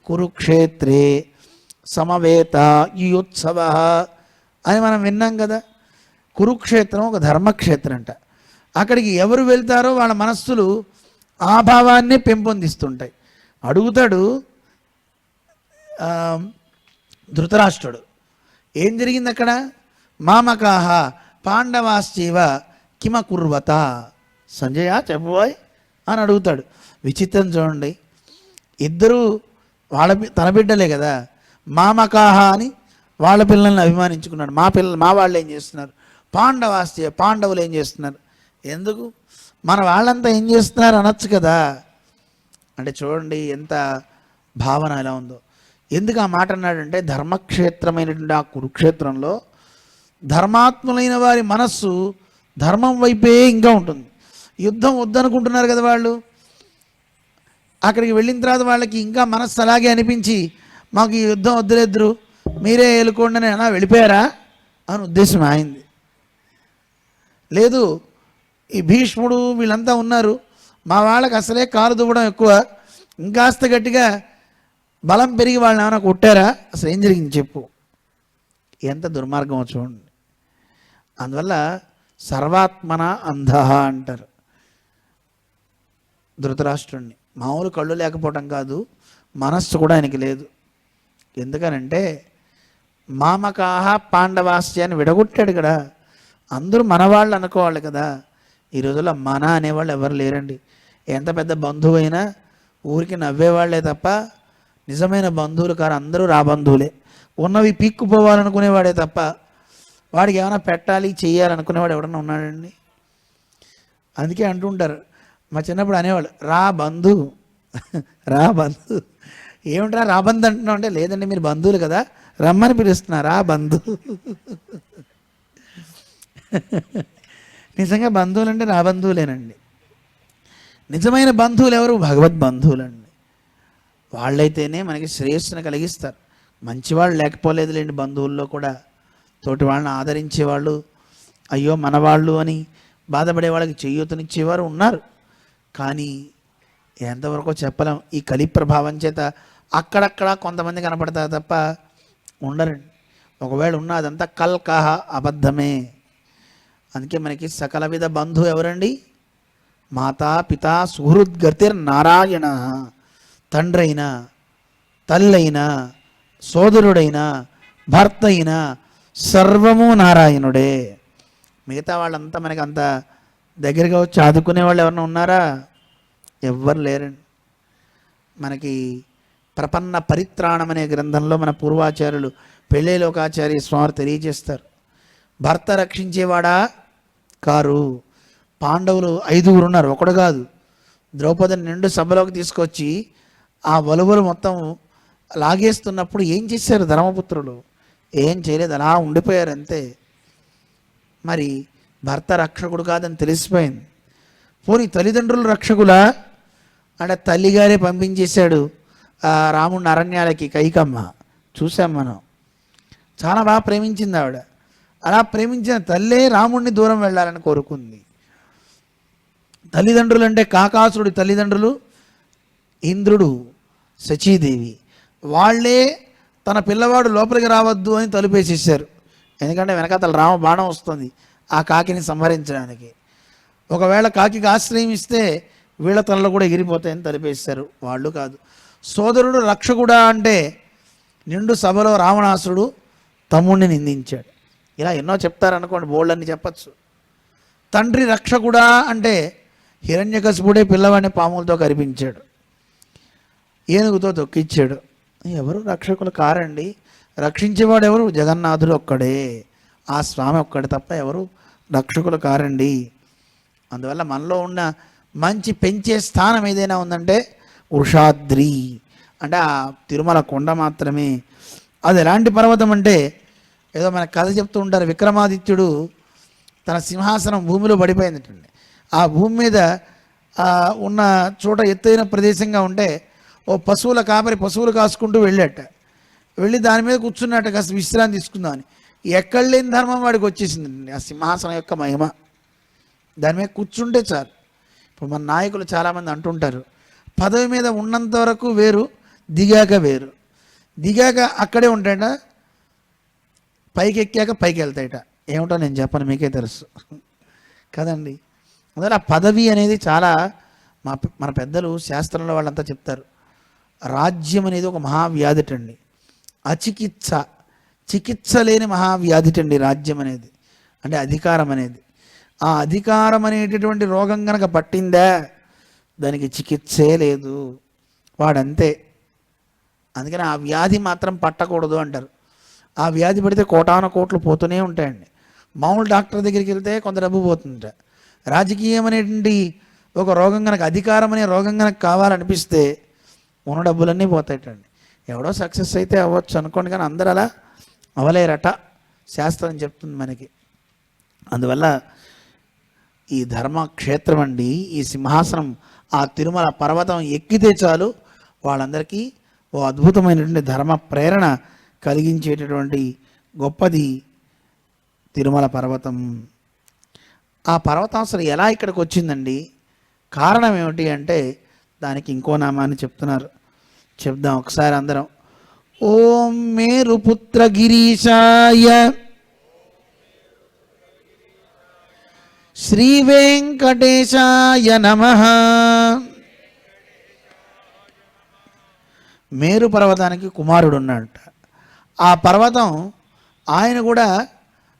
కురుక్షేత్రే సమవేత యుత్సవ అని మనం విన్నాం కదా. కురుక్షేత్రం ఒక ధర్మక్షేత్రం అంట. అక్కడికి ఎవరు వెళ్తారో వాళ్ళ మనస్సులు ఆ భావాన్ని పెంపొందిస్తుంటాయి. అడుగుతాడు ధృతరాష్ట్రుడు, ఏం జరిగింది అక్కడ? మామకాహ పాండవాశ్చైవ కిమకుర్వత సంజయ చెప్పబోయ్ అని అడుగుతాడు. విచిత్రం చూడండి, ఇద్దరు తన బిడ్డలే కదా. మామకాహ అని వాళ్ళ పిల్లల్ని అభిమానించుకున్నాడు. మా వాళ్ళు ఏం చేస్తున్నారు? పాండవాశ్చైవ పాండవులు ఏం చేస్తున్నారు? ఎందుకు మన వాళ్ళంతా ఏం చేస్తున్నారు అనొచ్చు కదా. అంటే చూడండి ఎంత భావన ఎలా ఉందో. ఎందుకు ఆ మాట అన్నాడంటే, ధర్మక్షేత్రమైనటువంటి ఆ కురుక్షేత్రంలో ధర్మాత్ములైన వారి మనస్సు ధర్మం వైపే ఇంకా ఉంటుంది. యుద్ధం వద్దనుకుంటున్నారు కదా వాళ్ళు. అక్కడికి వెళ్ళిన తర్వాత వాళ్ళకి ఇంకా మనస్సు అలాగే అనిపించి, మాకు ఈ యుద్ధం వద్దులేద్దరు, మీరే ఏలుకోండి అని అలా వెళ్ళిపోయారా అని ఉద్దేశం అయింది. లేదు, ఈ భీష్ముడు వీళ్ళంతా ఉన్నారు, మా వాళ్ళకి అసలే కాలు దువ్వడం ఎక్కువ, ఇంకాస్త గట్టిగా బలం పెరిగి వాళ్ళని ఏమైనా కొట్టారా? అసలు ఏం జరిగింది చెప్పు. ఎంత దుర్మార్గమో చూడండి. అందువల్ల సర్వాత్మన అంధ అంటారు ధృతరాష్ట్రుడిని. మామూలు కళ్ళు లేకపోవటం కాదు, మనస్సు కూడా ఆయనకి లేదు. ఎందుకనంటే మామకాహ పాండవాస్య అని విడగొట్టాడు కదా. అందరూ మనవాళ్ళు అనుకోవాలి కదా. ఈ రోజుల్లో మన అనేవాళ్ళు ఎవరు లేరండి. ఎంత పెద్ద బంధువు అయినా ఊరికి నవ్వేవాళ్లే తప్ప నిజమైన బంధువులు కారు. అందరూ రా బంధువులే. ఉన్నవి పీక్కుపోవాలనుకునేవాడే తప్ప వాడికి ఏమైనా పెట్టాలి చెయ్యాలనుకునేవాడు ఎవడన్నా ఉన్నాడండి? అందుకే అంటుంటారు, మా చిన్నప్పుడు అనేవాళ్ళు, రా బంధు రా బంధు. ఏమిట్రా రా బంధు అంటున్నావు అంటే, లేదండి మీరు బంధువులు కదా, రమ్మని పిలుస్తున్నారా బంధు. నిజంగా బంధువులు అంటే రా బంధువులేనండి. నిజమైన బంధువులు ఎవరు? భగవద్ బంధువులండి. వాళ్ళైతేనే మనకి శ్రేయస్సును కలిగిస్తారు. మంచివాళ్ళు లేకపోలేదులేండి బంధువుల్లో కూడా. తోటి వాళ్ళని ఆదరించేవాళ్ళు, అయ్యో మనవాళ్ళు అని బాధపడే వాళ్ళకి చేయూతనిచ్చేవారు ఉన్నారు. కానీ ఎంతవరకు చెప్పలేం. ఈ కలి ప్రభావం చేత అక్కడక్కడ కొంతమంది కనపడతారు తప్ప ఉండరండి. ఒకవేళ ఉన్న అదంతా కల్కహ అబద్ధమే. అందుకే మనకి సకల విధ బంధువు ఎవరండి? మాతా పిత సుహృద్గతిర్ నారాయణ. తండ్రైనా, తల్లైనా, సోదరుడైనా, భర్త అయినా సర్వము నారాయణుడే. మిగతా వాళ్ళంతా మనకి అంత దగ్గరగా వచ్చి ఆదుకునే వాళ్ళు ఎవరన్నా ఉన్నారా? ఎవ్వరు లేరండి. మనకి ప్రపన్న పరిత్రాణం అనే గ్రంథంలో మన పూర్వాచార్యులు పెళ్ళేలోకాచార్య స్వామి తెలియజేస్తారు. భర్త రక్షించేవాడా కారు. పాండవులు 5గురు ఉన్నారు, ఒకడు కాదు. ద్రౌపదిని నిండు సభలోకి తీసుకొచ్చి ఆ వలువలు మొత్తం లాగేస్తున్నప్పుడు ఏం చేశారు ధర్మపుత్రులు? ఏం చేయలేదు, అలా ఉండిపోయారు అంతే. మరి భర్త రక్షకుడు కాదని తెలిసిపోయింది. పోనీ తల్లిదండ్రులు రక్షకులా అంటే తల్లిగారే పంపించేశాడు ఆ రాముడిని అరణ్యాలకి కైకమ్మ. చూసాం మనం. చాలా బాగా ప్రేమించింది ఆవిడ. అలా ప్రేమించిన తల్లే రాముడిని దూరం వెళ్ళాలని కోరుకుంది. తల్లిదండ్రులు అంటే కాకాసురుడి తల్లిదండ్రులు ఇంద్రుడు, శచీదేవి. వాళ్ళే తన పిల్లవాడు లోపలికి రావద్దు అని తలుపేసేసారు. ఎందుకంటే వెనకాతల రామ బాణం వస్తుంది ఆ కాకిని సంహరించడానికి. ఒకవేళ కాకికి ఆశ్రయం ఇస్తే వీళ్ళ తలలు కూడా ఎగిరిపోతాయని తలిపేశారు. వాళ్ళు కాదు. సోదరుడు రక్షకుడా అంటే నిండు సభలో రావణాసురుడు తమ్ముడిని నిందించాడు. ఇలా ఎన్నో చెప్తారనుకోండి, బోళ్ళని చెప్పచ్చు. తండ్రి రక్షకుడా అంటే హిరణ్యకశిపుడే పిల్లవాడిని పాములతో కరిపించాడు, ఏనుగుతో తొక్కిచ్చాడు. ఎవరు రక్షకులు కారండి. రక్షించేవాడు ఎవరు? జగన్నాథుడు ఒక్కడే, ఆ స్వామి ఒక్కడే తప్ప ఎవరు రక్షకులు కారండి. అందువల్ల మనలో ఉన్న మంచి పెంచే స్థానం ఏదైనా ఉందంటే వృషాద్రి అంటే ఆ తిరుమల కొండ మాత్రమే. అది ఎలాంటి పర్వతం అంటే ఏదో మన కథ చెప్తూ ఉంటారు. విక్రమాదిత్యుడు తన సింహాసనం భూమిలో పడిపోయిందంటండి. ఆ భూమి మీద ఉన్న చోట ఎత్తైన ప్రదేశంగా ఉంటే ఓ పశువుల కాపరి పశువులు కాసుకుంటూ వెళ్ళాట. వెళ్ళి దాని మీద కూర్చున్నట్ట కాస్త విశ్రాంతి తీసుకుందామని. ఎక్కడ లేని ధర్మం వాడికి వచ్చేసిందండి. ఆ సింహాసనం యొక్క మహిమ. దాని మీద కూర్చుంటే చాలు. ఇప్పుడు మన నాయకులు చాలామంది అంటుంటారు, పదవి మీద ఉన్నంత వరకు వేరు, దిగాక వేరు. దిగాక అక్కడే ఉంటాయట, పైకి ఎక్కాక పైకి వెళ్తాయట. ఏమిటో నేను చెప్పను, మీకే తెలుసు కదండి. అందువల్ల ఆ పదవి అనేది చాలా మన పెద్దలు శాస్త్రంలో వాళ్ళంతా చెప్తారు. రాజ్యం అనేది ఒక మహావ్యాధిటండి. అచికిత్స, చికిత్స లేని మహావ్యాధిటండి రాజ్యం అనేది. అంటే అధికారం అనేది. ఆ అధికారం అనేటటువంటి రోగం కనుక పట్టిందా దానికి చికిత్సే లేదు, వాడంతే. అందుకని ఆ వ్యాధి మాత్రం పట్టకూడదు అంటారు. ఆ వ్యాధి పడితే కోటాను కోట్లు పోతూనే ఉంటాయండి. మామూలు డాక్టర్ దగ్గరికి వెళ్తే కొంత డబ్బు పోతుంట. రాజకీయం అనేటువంటి ఒక రోగం కనుక, అధికారం అనే రోగం కనుక కావాలనిపిస్తే ఉన్న డబ్బులన్నీ పోతాయటండి. ఎవడో సక్సెస్ అయితే అవ్వచ్చు అనుకోండి, కానీ అందరూ అలా అవలేరట, శాస్త్రం చెప్తుంది మనకి. అందువల్ల ఈ ధర్మక్షేత్రం అండి, ఈ సింహాసనం, ఆ తిరుమల పర్వతం ఎక్కితే చాలు వాళ్ళందరికీ ఓ అద్భుతమైనటువంటి ధర్మ ప్రేరణ కలిగించేటటువంటి గొప్పది తిరుమల పర్వతం. ఆ పర్వతం అసలు ఎలా ఇక్కడికి వచ్చిందండి? కారణం ఏమిటి అంటే దానికి ఇంకో నామాన్ని చెప్తున్నారు. చెప్దాం ఒకసారి అందరం. ఓం మేరుపుత్ర గిరీశాయ శ్రీ వెంకటేశాయ నమః. మేరు పర్వతానికి కుమారుడు ఉన్నాడట. ఆ పర్వతం ఆయన కూడా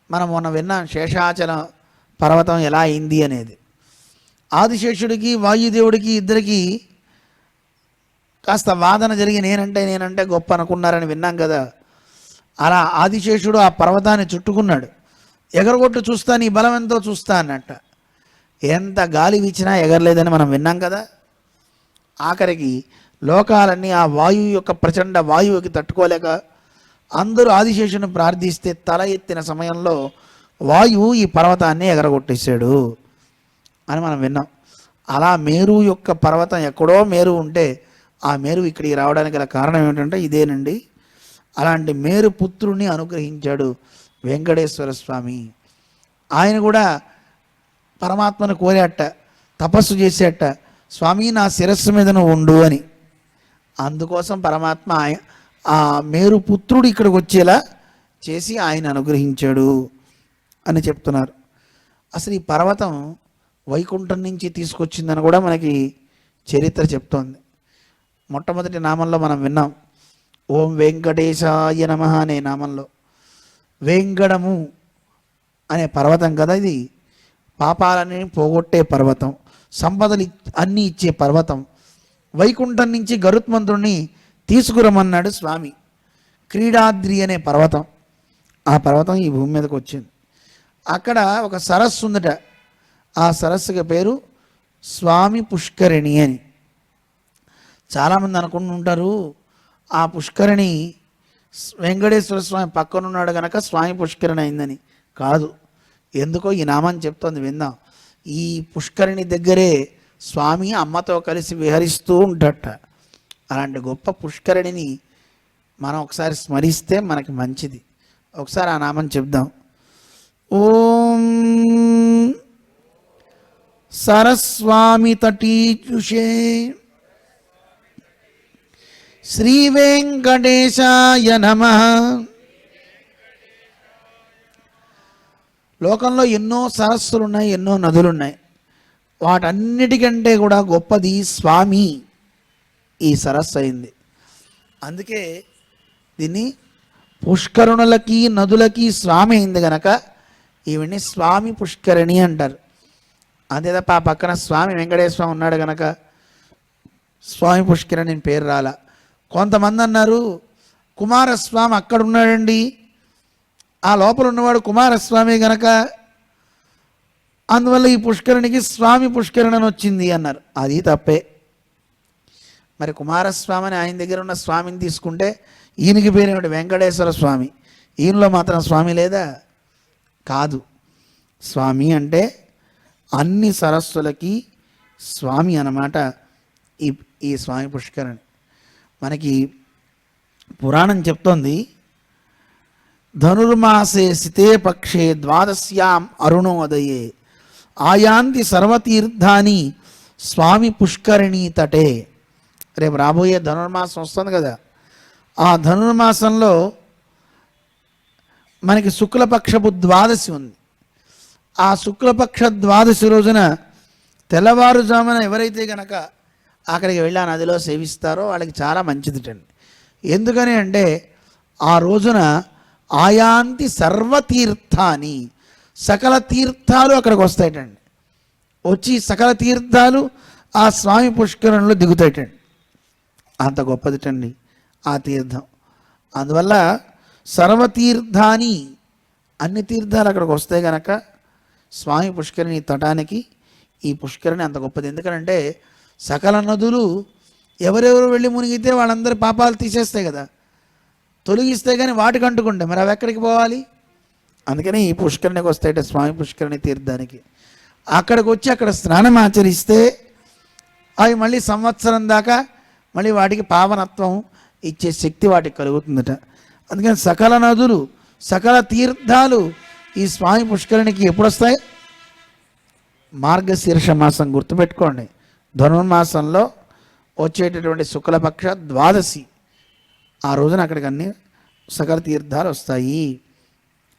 మనం మొన్న విన్నాం, శేషాచలం పర్వతం ఎలా అయింది అనేది. ఆదిశేషుడికి వాయుదేవుడికి ఇద్దరికి కాస్త వాదన జరిగి నేనంటే గొప్ప అనుకున్నారని విన్నాం కదా. అలా ఆదిశేషుడు ఆ పర్వతాన్ని చుట్టుకున్నాడు. ఎగరగొట్టు చూస్తా, నీ బలం ఎంతో చూస్తా అన్నట్ట. ఎంత గాలి వీచినా ఎగరలేదని మనం విన్నాం కదా. ఆఖరికి లోకాలన్నీ ఆ వాయువు యొక్క ప్రచండ వాయువుకి తట్టుకోలేక అందరూ ఆదిశేషుని ప్రార్థిస్తే తల ఎత్తిన సమయంలో వాయువు ఈ పర్వతాన్ని ఎగరగొట్టేశాడు అని మనం విన్నాం. అలా మేరు యొక్క పర్వతం ఎక్కడో మేరు ఉంటే ఆ మేరు ఇక్కడికి రావడానికి గల కారణం ఏమిటంటే ఇదేనండి. అలాంటి మేరు పుత్రుని అనుగ్రహించాడు వెంకటేశ్వర స్వామి. ఆయన కూడా పరమాత్మను కోరాట, తపస్సు చేసేట, స్వామి నా శిరస్సు మీద నువ్వు ఉండు అని. అందుకోసం పరమాత్మ ఆ మేరు పుత్రుడు ఇక్కడికి వచ్చేలా చేసి ఆయన అనుగ్రహించాడు అని చెప్తున్నారు. అసలు ఈ పర్వతం వైకుంఠం నుంచి తీసుకొచ్చిందని కూడా మనకి చరిత్ర చెప్తోంది. మొట్టమొదటి నామంలో మనం విన్నాం, ఓం వెంకటేశాయ నమః అనే నామంలో. వేంకటము అనే పర్వతం కదా ఇది, పాపాలని పోగొట్టే పర్వతం, సంపదలు అన్నీ ఇచ్చే పర్వతం. వైకుంఠం నుంచి గరుత్మంతుడిని తీసుకురమన్నాడు స్వామి. క్రీడాద్రి అనే పర్వతం, ఆ పర్వతం ఈ భూమి మీదకి వచ్చింది. అక్కడ ఒక సరస్సు ఉందట, ఆ సరస్సుకి పేరు స్వామి పుష్కరిణి అని. చాలామంది అనుకుంటూ ఉంటారు ఆ పుష్కరిణి వెంకటేశ్వర స్వామి పక్కనున్నాడు కనుక స్వామి పుష్కరిణి అయిందని. కాదు, ఎందుకో ఈ నామాన్ని చెప్తోంది, విందాం. ఈ పుష్కరిణి దగ్గరే స్వామి అమ్మతో కలిసి విహరిస్తూ ఉంటాడట. అలాంటి గొప్ప పుష్కరిణిని మనం ఒకసారి స్మరిస్తే మనకి మంచిది. ఒకసారి ఆ నామం చెప్దాం. ఓం సరస్వామి తటీజుషే శ్రీ వెంకటేశాయ నమః. లోకంలో ఎన్నో సరస్సులు ఉన్నాయి, ఎన్నో నదులు ఉన్నాయి. వాటన్నిటికంటే కూడా గొప్పది స్వామి ఈ సరస్సు అయింది. అందుకే దీన్ని పుష్కరుణులకి నదులకి స్వామి అయింది కనుక ఈవిడ్ని స్వామి పుష్కరిణి అంటారు. అంతే తప్ప ఆ పక్కన స్వామి వెంకటేశ్వర స్వామి ఉన్నాడు కనుక స్వామి పుష్కరిణి అని పేరు రాల. కొంతమంది అన్నారు కుమారస్వామి అక్కడ ఉన్నాడండి, ఆ లోపల ఉన్నవాడు కుమారస్వామి గనక అందువల్ల ఈ పుష్కరిణికి స్వామి పుష్కరిణి అని వచ్చింది అన్నారు. అది తప్పే. మరి కుమారస్వామి అని ఆయన దగ్గర ఉన్న స్వామిని తీసుకుంటే ఈయనకి పేరేమిటి? వెంకటేశ్వర స్వామి. ఈయనలో మాత్రం స్వామి లేదా? కాదు. స్వామి అంటే అన్ని సరస్సులకి స్వామి అన్నమాట ఈ స్వామి పుష్కరిణి. మనకి పురాణం చెప్తోంది, ధనుర్మాసే సితే పక్షే ద్వాదశ్యాం అరుణోదయే ఆయాంతి సర్వతీర్థాని స్వామి పుష్కరిణీ తటే. రేపు రాబోయే ధనుర్మాసం వస్తుంది కదా, ఆ ధనుర్మాసంలో మనకి శుక్లపక్షపు ద్వాదశి ఉంది. ఆ శుక్లపక్ష ద్వాదశి రోజున తెల్లవారుజామున ఎవరైతే గనక అక్కడికి వెళ్ళి ఆ నదిలో సేవిస్తారో వాళ్ళకి చాలా మంచిదిటండి. ఎందుకని అంటే ఆ రోజున ఆయాంతి సర్వతీర్థాని, సకల తీర్థాలు అక్కడికి వస్తాయటండి. వచ్చి సకల తీర్థాలు ఆ స్వామి పుష్కరంలో దిగుతాయటండి. అంత గొప్పదిటండి ఆ తీర్థం. అందువల్ల సర్వతీర్థాని, అన్ని తీర్థాలు అక్కడికి వస్తాయి కనుక స్వామి పుష్కరిణి తటానికి ఈ పుష్కరిణి అంత గొప్పది. ఎందుకంటే సకల నదులు ఎవరెవరు వెళ్ళి మునిగితే వాళ్ళందరి పాపాలు తీసేస్తాయి కదా, తొలగిస్తే కానీ వాటికి అంటుకుంటే మరి అవి ఎక్కడికి పోవాలి? అందుకని ఈ పుష్కరిణికి వస్తాయట స్వామి పుష్కరిణి తీర్థానికి. అక్కడికి వచ్చి అక్కడ స్నానం ఆచరిస్తే అవి మళ్ళీ సంవత్సరం దాకా మళ్ళీ వాటికి పావనత్వం ఇచ్చే శక్తి వాటికి కలుగుతుందట. అందుకని సకల నదులు సకల తీర్థాలు ఈ స్వామి పుష్కరిణికి ఎప్పుడు వస్తాయి? మార్గశీర్ష మాసం, గుర్తుపెట్టుకోండి. ధనుర్మాసంలో వచ్చేటటువంటి శుక్లపక్ష ద్వాదశి ఆ రోజున అక్కడికి అన్ని సకల తీర్థాలు వస్తాయి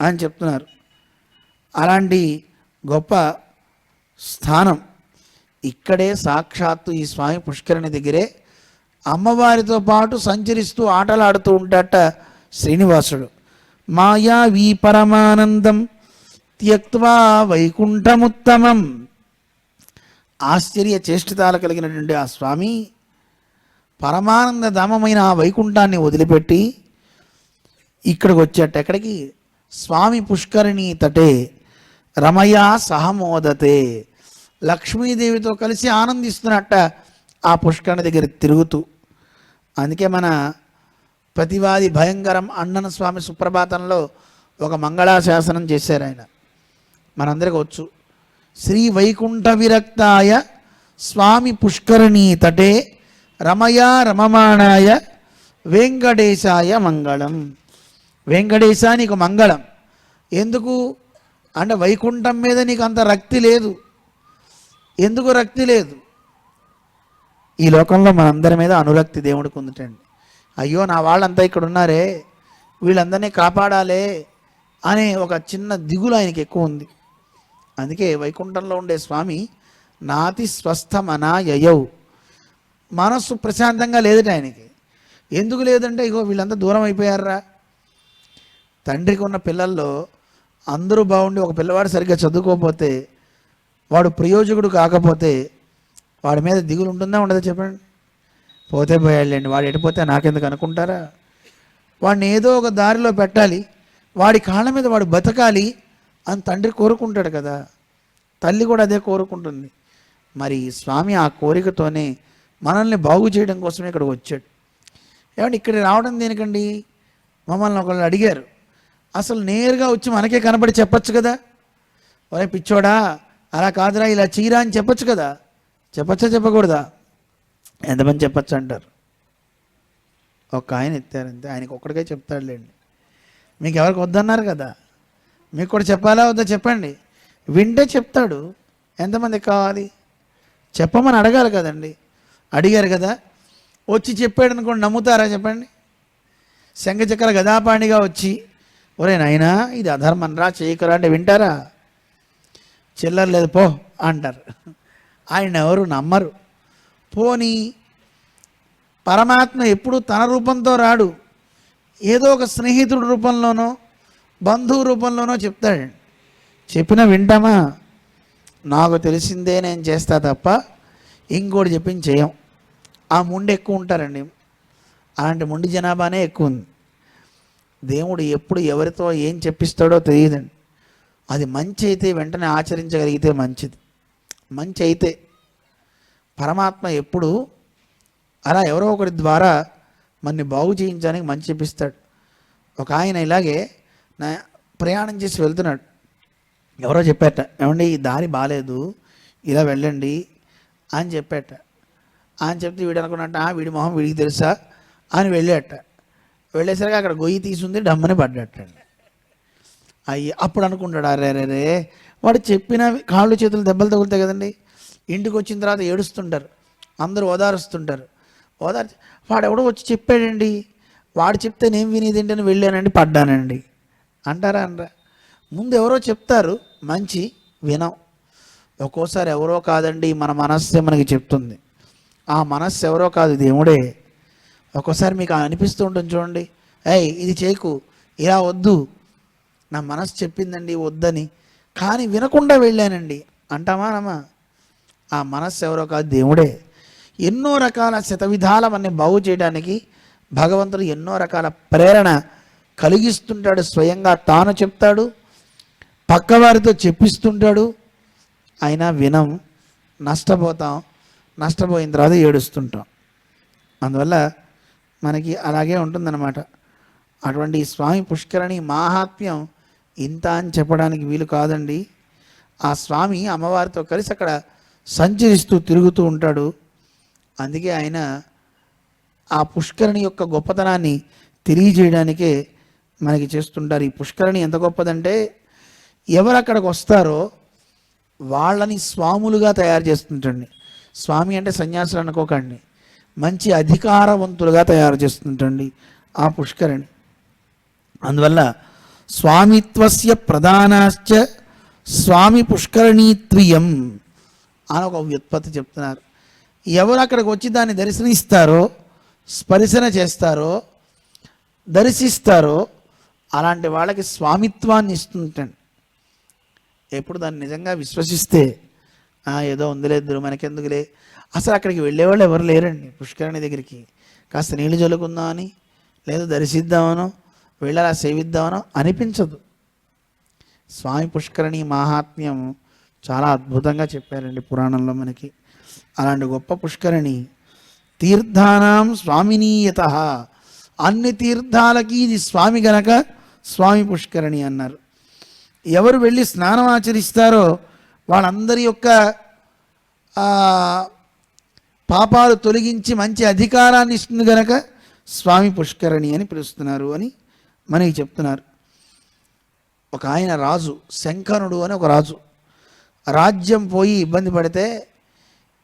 అని చెప్తున్నారు. అలాంటి గొప్ప స్థానం ఇక్కడే సాక్షాత్తు ఈ స్వామి పుష్కరిణి దగ్గరే అమ్మవారితో పాటు సంచరిస్తూ ఆటలాడుతూ ఉంటాట శ్రీనివాసుడు. మాయావీ పరమానందం త్యక్త్వా వైకుంఠముత్తమం. ఆశ్చర్య చేష్టితాలు కలిగినటువంటి ఆ స్వామి పరమానంద ధామమైన ఆ వైకుంఠాన్ని వదిలిపెట్టి ఇక్కడికి వచ్చేట. ఎక్కడికి? స్వామి పుష్కరిణి తటే రమయా సహమోదతే. లక్ష్మీదేవితో కలిసి ఆనందిస్తున్నట్ట ఆ పుష్కరిణి దగ్గర తిరుగుతూ. అందుకే మన ప్రతివాది భయంకరం అన్నన స్వామి సుప్రభాతంలో ఒక మంగళాశాసనం చేశారు ఆయన, మనందరికీ వచ్చు. శ్రీ వైకుంఠ విరక్తాయ స్వామి పుష్కరిణీ తటే రమయా రమమాణాయ వెంకటేశాయ మంగళం. వెంకటేశా నీకు మంగళం. ఎందుకు అంటే వైకుంఠం మీద నీకు అంత రక్తి లేదు. ఎందుకు రక్తి లేదు? ఈ లోకంలో మనందరి మీద అనురక్తి దేవుడికి ఉందిటండి. అయ్యో నా వాళ్ళంతా ఇక్కడ ఉన్నారే, వీళ్ళందరినీ కాపాడాలే అనే ఒక చిన్న దిగులు ఆయనకి ఎక్కువ ఉంది. అందుకే వైకుంఠంలో ఉండే స్వామి నాతి స్వస్థమనాయయౌ. మనస్సు ప్రశాంతంగా లేదట ఆయనకి. ఎందుకు లేదంటే ఇగో వీళ్ళంతా దూరం అయిపోయారా. తండ్రికి ఉన్న పిల్లల్లో అందరూ బాగుండి ఒక పిల్లవాడు సరిగ్గా చదువుకోకపోతే, వాడు ప్రయోజకుడు కాకపోతే వాడి మీద దిగులు ఉంటుందా ఉండదా చెప్పండి. పోతే పోయాళ్ళండి, వాడు ఎడిపోతే నాకెందుకు అనుకుంటారా. వాడిని ఏదో ఒక దారిలో పెట్టాలి, వాడి కాళ్ళ మీద వాడు బతకాలి అని తండ్రి కోరుకుంటాడు కదా. తల్లి కూడా అదే కోరుకుంటుంది. మరి స్వామి ఆ కోరికతోనే మనల్ని బాగు చేయడం కోసమే ఇక్కడికి వచ్చాడు. ఏమంటే ఇక్కడ రావడం దేనికండి? మమ్మల్ని ఒకళ్ళు అడిగారు, అసలు నేరుగా వచ్చి మనకే కనబడి చెప్పచ్చు కదా, ఒరే పిచ్చోడా అలా కాదురా ఇలా చీరా అని చెప్పచ్చు కదా. చెప్పచ్చా చెప్పకూడదా? ఎంతమంది చెప్పచ్చు అంటారు? ఒక ఆయన ఎత్తారంతే, ఆయనకి ఒక్కడికే చెప్తాడులేండి. మీకు ఎవరికి వద్దన్నారు కదా, మీకు కూడా చెప్పాలా వద్దా చెప్పండి. వింటే చెప్తాడు. ఎంతమందికి కావాలి? చెప్పమని అడగాలి కదండి. అడిగారు కదా, వచ్చి చెప్పాడు అనుకోండి, నమ్ముతారా చెప్పండి? శంఖచక్ర గదాపాణిగా వచ్చి ఒరే నాయనా ఇది అధర్మం రా చేయకరా అంటే వింటారా? చిల్లర లేదు పో అంటారు. ఆయన ఎవరు నమ్మరు. పోనీ పరమాత్మ ఎప్పుడు తన రూపంతో రాడు, ఏదో ఒక స్నేహితుడి రూపంలోనో బంధువు రూపంలోనో చెప్తాడు. చెప్పినా వింటామా? నాకు తెలిసిందే నేను చేస్తా తప్ప ఇంకోటి చెప్పింది చేయం. ఆ ముండి ఎక్కువ ఉంటారండి. అలాంటి ముండి జనాభానే ఎక్కువ ఉంది. దేవుడు ఎప్పుడు ఎవరితో ఏం చెప్పిస్తాడో తెలియదండి. అది మంచి అయితే వెంటనే ఆచరించగలిగితే మంచిది. మంచి అయితే పరమాత్మ ఎప్పుడు అలా ఎవరో ఒకరి ద్వారా మనని బాగు చేయించడానికి మంచి చెప్పిస్తాడు. ఒక ఆయన ఇలాగే ప్రయాణం చేసి వెళ్తున్నాడు. ఎవరో చెప్పాట, ఏమండి ఈ దారి బాగాలేదు ఇలా వెళ్ళండి అని చెప్పాట. అని చెప్తే వీడు అనుకున్నట్ట వీడి మొహం వీడికి తెలుసా అని వెళ్ళాట. వెళ్ళేసరికి అక్కడ గొయ్యి తీసుంది, డమ్మని పడ్డట్టండి. అప్పుడు అనుకుంటాడు, అరే వాడు చెప్పిన కాళ్ళు చేతులు దెబ్బలు తగులుతాయి కదండి. ఇంటికి వచ్చిన తర్వాత ఏడుస్తుంటారు, అందరూ ఓదారుస్తుంటారు. వాడు ఎవడో వచ్చి చెప్పాడండి, వాడు చెప్తే నేను వినేది అని వెళ్ళానండి, పడ్డానండి అంటారా అనరా? ముందు ఎవరో చెప్తారు మంచి వినం. ఒక్కోసారి ఎవరో కాదండి మన మనస్సే మనకి చెప్తుంది. ఆ మనస్సు ఎవరో కాదు దేవుడే. ఒక్కోసారి మీకు అనిపిస్తూ ఉంటుంది చూడండి, ఇది చేయకు, ఇలా వద్దు, నా మనస్సు చెప్పిందండి వద్దని, కానీ వినకుండా వెళ్ళానండి అంటామా నమ్మా? ఆ మనస్సు ఎవరో కాదు దేవుడే. ఎన్నో రకాల శతవిధాల మనని బాగు చేయడానికి భగవంతుడు ఎన్నో రకాల ప్రేరణ కలిగిస్తుంటాడు. స్వయంగా తాను చెప్తాడు, పక్కవారితో చెప్పిస్తుంటాడు. అయినా వినం, నష్టపోతాం, నష్టపోయిన తర్వాత ఏడుస్తుంటాం. అందువల్ల మనకి అలాగే ఉంటుందన్నమాట. అటువంటి స్వామి పుష్కరిణి మాహాత్మ్యం ఇంత అని చెప్పడానికి వీలు కాదండి. ఆ స్వామి అమ్మవారితో కలిసి అక్కడ సంచరిస్తూ తిరుగుతూ ఉంటాడు. అందుకే ఆయన ఆ పుష్కరిణి యొక్క గొప్పతనాన్ని తెలియజేయడానికే మనకి చేస్తుంటారు. ఈ పుష్కరిణి ఎంత గొప్పదంటే ఎవరు అక్కడికి వస్తారో వాళ్ళని స్వాములుగా తయారు చేస్తుంటండి. స్వామి అంటే సన్యాసులు అనుకోకండి, మంచి అధికారవంతులుగా తయారు చేస్తుంటండి ఆ పుష్కరిణి. అందువల్ల స్వామిత్వస్య ప్రధానాశ్చ స్వామి పుష్కరిణీత్రియం అని ఒక వ్యుత్పత్తి చెప్తున్నారు. ఎవరు అక్కడికి వచ్చి దాన్ని దర్శనిస్తారో, స్పర్శన చేస్తారో, దర్శిస్తారో అలాంటి వాళ్ళకి స్వామిత్వాన్ని ఇస్తుంటండి. ఎప్పుడు దాన్ని నిజంగా విశ్వసిస్తే ఏదో ఉందిలేద్దరు మనకెందుకులే, అసలు అక్కడికి వెళ్ళేవాళ్ళు ఎవరు లేరండి. పుష్కరిణి దగ్గరికి కాస్త నీళ్లు చల్లుకుందామని, లేదా దర్శిద్దామనో, వెళ్ళాలా సేవిద్దామనో అనిపించదు. స్వామి పుష్కరిణి మాహాత్మ్యం చాలా అద్భుతంగా చెప్పారండి పురాణంలో మనకి. అలాంటి గొప్ప పుష్కరిణి తీర్థానాం స్వామినీయత, అన్ని తీర్థాలకి ఇది స్వామి గనక స్వామి పుష్కరిణి అన్నారు. ఎవరు వెళ్ళి స్నానం ఆచరిస్తారో వాళ్ళందరి యొక్క పాపాలు తొలగించి మంచి అధికారాన్ని ఇస్తుంది గనక స్వామి పుష్కరిణి అని పిలుస్తున్నారు అని మనకి చెప్తున్నారు. ఒక ఆయన రాజు, శంఖనుడు అని ఒక రాజు, రాజ్యం పోయి ఇబ్బంది పడితే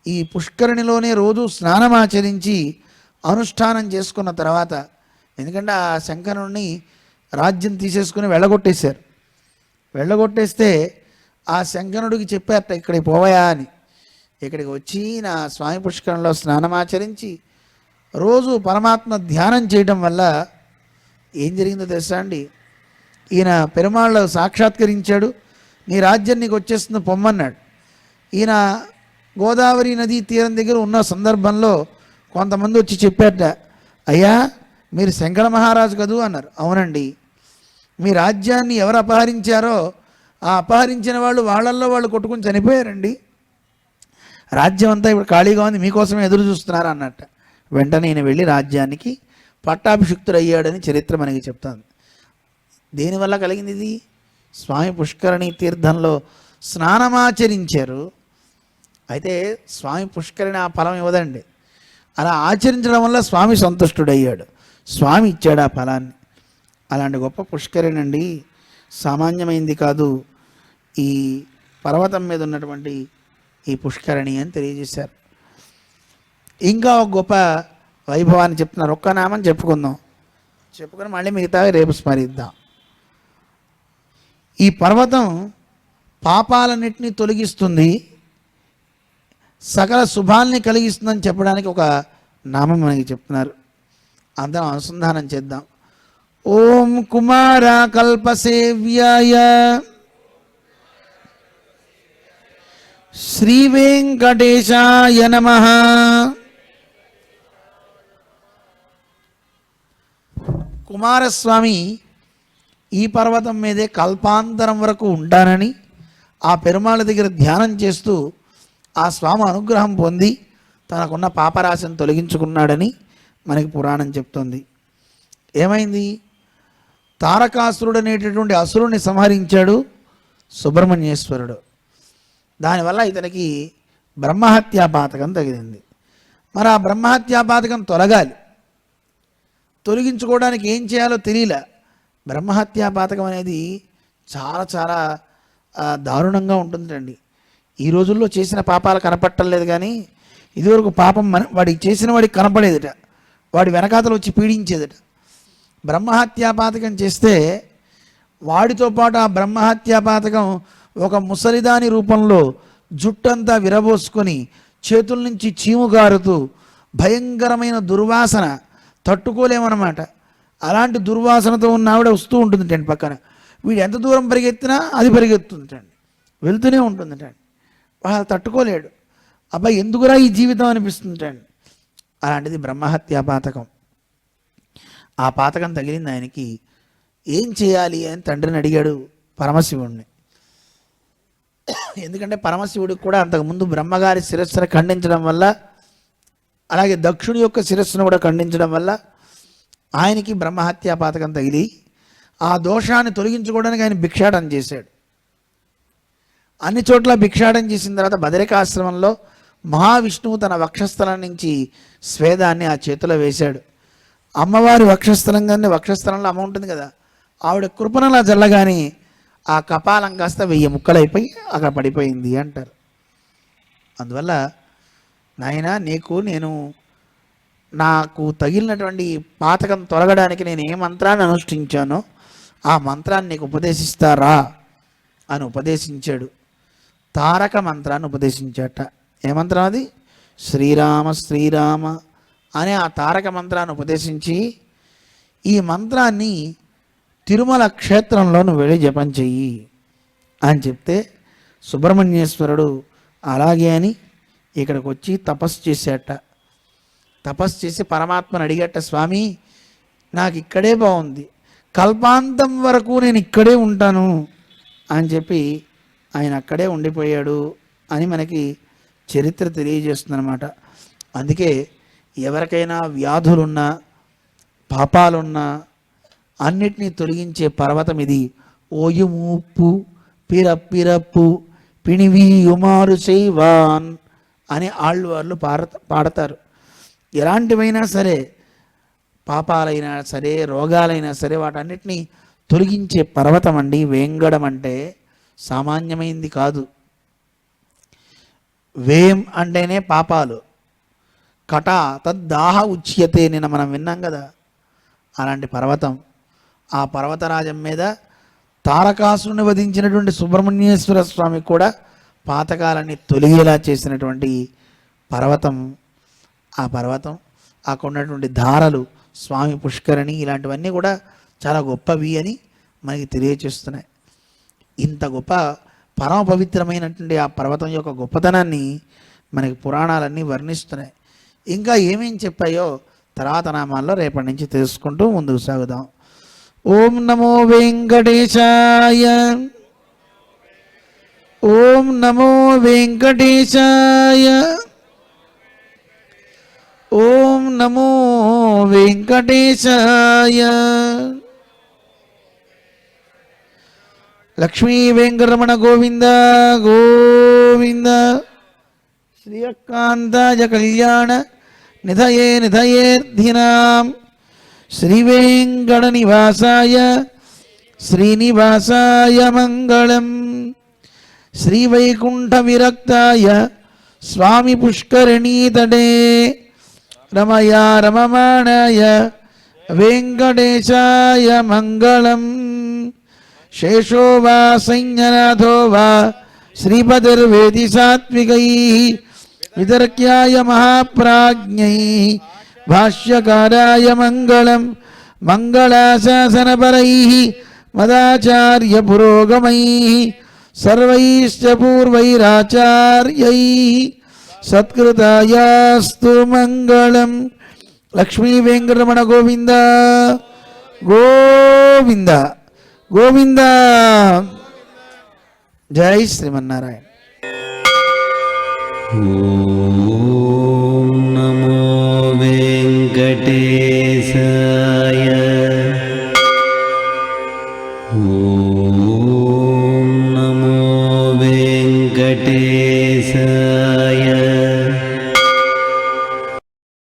ఈ పుష్కరిణిలోనే రోజు స్నానమాచరించి అనుష్ఠానం చేసుకున్న తర్వాత, ఎందుకంటే ఆ శంఖనుడిని రాజ్యం తీసేసుకుని వెళ్ళగొట్టేశారు. వెళ్ళగొట్టేస్తే ఆ శంఖనుడికి చెప్పారట ఇక్కడికి పోవయా అని. ఇక్కడికి వచ్చి నా స్వామి పుష్కరంలో స్నానమాచరించి రోజు పరమాత్మ ధ్యానం చేయడం వల్ల ఏం జరిగిందో తెలుసా అండి, ఈయన పెరుమాళ్ళు సాక్షాత్కరించాడు, నీ రాజ్యం నీకు వచ్చేస్తుంది పొమ్మన్నాడు. ఈయన గోదావరి నదీ తీరం దగ్గర ఉన్న సందర్భంలో కొంతమంది వచ్చి చెప్పారట, అయ్యా మీరు శంకర మహారాజు కదూ అన్నారు. అవునండి, మీ రాజ్యాన్ని ఎవరు అపహరించారో ఆ అపహరించిన వాళ్ళు వాళ్ళల్లో వాళ్ళు కొట్టుకుని చనిపోయారండి, రాజ్యం అంతా ఇప్పుడు ఖాళీగా ఉంది, మీకోసమే ఎదురు చూస్తున్నారు అన్నట్ట. వెంటనే ఈయన వెళ్ళి రాజ్యానికి పట్టాభిషిక్తుడు అయ్యాడని చరిత్ర మనకి చెప్తాను. దేనివల్ల కలిగింది ఇది? స్వామి పుష్కరిణి తీర్థంలో స్నానమాచరించారు. అయితే స్వామి పుష్కరిణి ఆ ఫలం ఇవ్వదండి, అలా ఆచరించడం వల్ల స్వామి సంతుష్టుడయ్యాడు, స్వామి ఇచ్చాడు ఆ ఫలాన్ని. అలాంటి గొప్ప పుష్కరిణి అండి, సామాన్యమైంది కాదు. ఈ పర్వతం మీద ఉన్నటువంటి ఈ పుష్కరిణి అని తెలియజేశారు. ఇంకా ఒక గొప్ప వైభవాన్ని చెప్తున్నారు, ఒక్క నామని చెప్పుకొని మళ్ళీ మిగతావి రేపు స్మరిద్దాం. ఈ పర్వతం పాపాలన్నింటినీ తొలగిస్తుంది, సకల శుభాల్ని కలిగిస్తుందని చెప్పడానికి ఒక నామం మనకి చెప్తున్నారు. అందరం అనుసంధానం చేద్దాం. ఓం కుమార కల్పసేవ్యాయ శ్రీ వెంకటేశాయ నమః. కుమారస్వామి ఈ పర్వతం మీదే కల్పాంతరం వరకు ఉంటానని ఆ పెరుమాళ దగ్గర ధ్యానం చేస్తూ ఆ స్వామి అనుగ్రహం పొంది తనకున్న పాపరాశిని తొలగించుకున్నాడని మనకి పురాణం చెప్తోంది. ఏమైంది? తారకాసురుడు అనేటటువంటి అసురుని సంహరించాడు సుబ్రహ్మణ్యేశ్వరుడు. దానివల్ల ఇతనికి బ్రహ్మహత్యాపాతకం తగిలింది. మరి ఆ బ్రహ్మహత్యాపాతకం తొలగించుకోవడానికి ఏం చేయాలో తెలియలే. బ్రహ్మహత్యాపాతకం అనేది చాలా చాలా దారుణంగా ఉంటుందండి. ఈ రోజుల్లో చేసిన పాపాలు కనపట్టలేదు, కానీ ఇదివరకు పాపం వాడికి చేసిన వాడికి కనపడేదట, వాడి వెనకాతలు వచ్చి పీడించేదట. బ్రహ్మహత్యాపాతకం చేస్తే వాడితో పాటు ఆ బ్రహ్మహత్యాపాతకం ఒక ముసలిదాని రూపంలో జుట్టంతా విరబోసుకొని చేతుల నుంచి చీము గారుతూ భయంకరమైన దుర్వాసన తట్టుకోలేమన్నమాట. అలాంటి దుర్వాసనతో ఉన్న ఆవిడ వస్తూ ఉంటుందిటండి పక్కన. వీడు ఎంత దూరం పరిగెత్తినా అది పరిగెత్తుందిటండి, వెళ్తూనే ఉంటుందిటండి. వాళ్ళు తట్టుకోలేడు. అబ్బాయి ఎందుకురా ఈ జీవితం అనిపిస్తుంటండి. అలాంటిది బ్రహ్మహత్యాపాతకం. ఆ పాతకం తగిలింది ఆయనకి. ఏం చేయాలి అని తండ్రిని అడిగాడు పరమశివుడిని. ఎందుకంటే పరమశివుడికి కూడా అంతకుముందు బ్రహ్మగారి శిరస్సును ఖండించడం వల్ల, అలాగే దక్షుడి యొక్క శిరస్సును కూడా ఖండించడం వల్ల ఆయనకి బ్రహ్మహత్యాపాతకం తగిలి ఆ దోషాన్ని తొలగించుకోవడానికి ఆయన భిక్షాటన చేశాడు. అన్ని చోట్ల భిక్షాటన చేసిన తర్వాత బదరికాశ్రమంలో మహావిష్ణువు తన వక్షస్థలం నుంచి స్వేదాన్ని ఆ చేతిలో వేశాడు. అమ్మవారి వక్షస్థలంగానే, వక్షస్థలంలో అమ్మ ఉంటుంది కదా, ఆవిడ కృపణలా జల్లగానే ఆ కపాలం కాస్త 1000 ముక్కలైపోయి అక్కడ పడిపోయింది అంటారు. అందువల్ల నాయన నాకు తగిలినటువంటి పాతకం తొలగడానికి నేను ఏ మంత్రాన్ని అనుష్ఠించానో ఆ మంత్రాన్ని నీకు ఉపదేశిస్తారా అని ఉపదేశించాడు. తారక మంత్రాన్ని ఉపదేశించాట. ఏ మంత్రం అది? శ్రీరామ శ్రీరామ అనే ఆ తారక మంత్రాన్ని ఉపదేశించి, ఈ మంత్రాన్ని తిరుమల క్షేత్రంలో నువ్వు వెళ్ళి జపం చెయ్యి అని చెప్తే సుబ్రహ్మణ్యేశ్వరుడు అలాగే అని ఇక్కడికి వచ్చి తపస్సు చేశాట. తపస్సు చేసి పరమాత్మను అడిగట, స్వామి నాకు ఇక్కడే బాగుంది, కల్పాంతం వరకు నేను ఇక్కడే ఉంటాను అని చెప్పి ఆయన అక్కడే ఉండిపోయాడు అని మనకి చరిత్ర తెలియజేస్తుందన్నమాట. అందుకే ఎవరికైనా వ్యాధులున్నా పాపాలున్నా అన్నిటినీ తొలగించే పర్వతం ఇది. ఓయుమూప్పు పిరప్పిరప్పు పిణివీయుమారు చేయవాన్ అని ఆళ్ళు పాడతారు. ఎలాంటివైనా సరే, పాపాలైనా సరే, రోగాలైనా సరే, వాటన్నిటినీ తొలగించే పర్వతం అండి వేంగడం అంటే. సామాన్యమైంది కాదు. వేం అంటేనే పాపాలు, కట తద్దాహ ఉచ్యతే నిన్న మనం విన్నాం కదా. అలాంటి పర్వతం, ఆ పర్వతరాజం మీద తారకాసురుని వధించినటువంటి సుబ్రహ్మణ్యేశ్వర స్వామికి కూడా పాతకాలాన్ని తొలగేలా చేసినటువంటి పర్వతం, ఆ పర్వతం అక్కడ ఉన్నటువంటి ధారలు, స్వామి పుష్కరిణి, ఇలాంటివన్నీ కూడా చాలా గొప్పవి అని మనకి తెలియచేస్తున్నాయి. ఇంత గొప్ప పరమ పవిత్రమైనటువంటి ఆ పర్వతం యొక్క గొప్పతనాన్ని మనకి పురాణాలన్నీ వర్ణిస్తున్నాయి. ఇంకా ఏమేం చెప్పాయో తర్వాత నామాల్లో రేపటి నుంచి తెలుసుకుంటూ ముందుకు సాగుదాం. ఓం నమో వెంకటేశాయ. ఓం నమో వెంకటేశాయ. ఓం నమో వెంకటేశాయ. లక్ష్మీ వెంకటరమణ గోవింద గోవింద. శ్రీయకాంతాయ కళ్యాణ నిధయే నిధయేర్థినాం శ్రీ వెంకట నివాసాయ శ్రీనివాసాయ మంగళం. శ్రీ వైకుంఠ విరక్తాయ స్వామి పుష్కరిణీతడే రమయా రమమాణాయ వెంకటేశాయ మంగళం. శేషో వా సైన్యనాథో వా శ్రీపతిర్వేది సాత్వికైః వితర్క్యాయ మహాప్రాజ్ఞైః భాష్యకారాయ మంగళం. మంగళాశాసనపరైః మదాచార్య పురోగమైః సర్వైశ్చ పూర్వైరాచార్యైః సత్కృతాయాస్తు మంగళం. లక్ష్మీ వెంకటరమణ గోవింద గోవింద గోవింద. జై శ్రీమన్నారాయణ. ఓం నమో వెంకటేశాయ.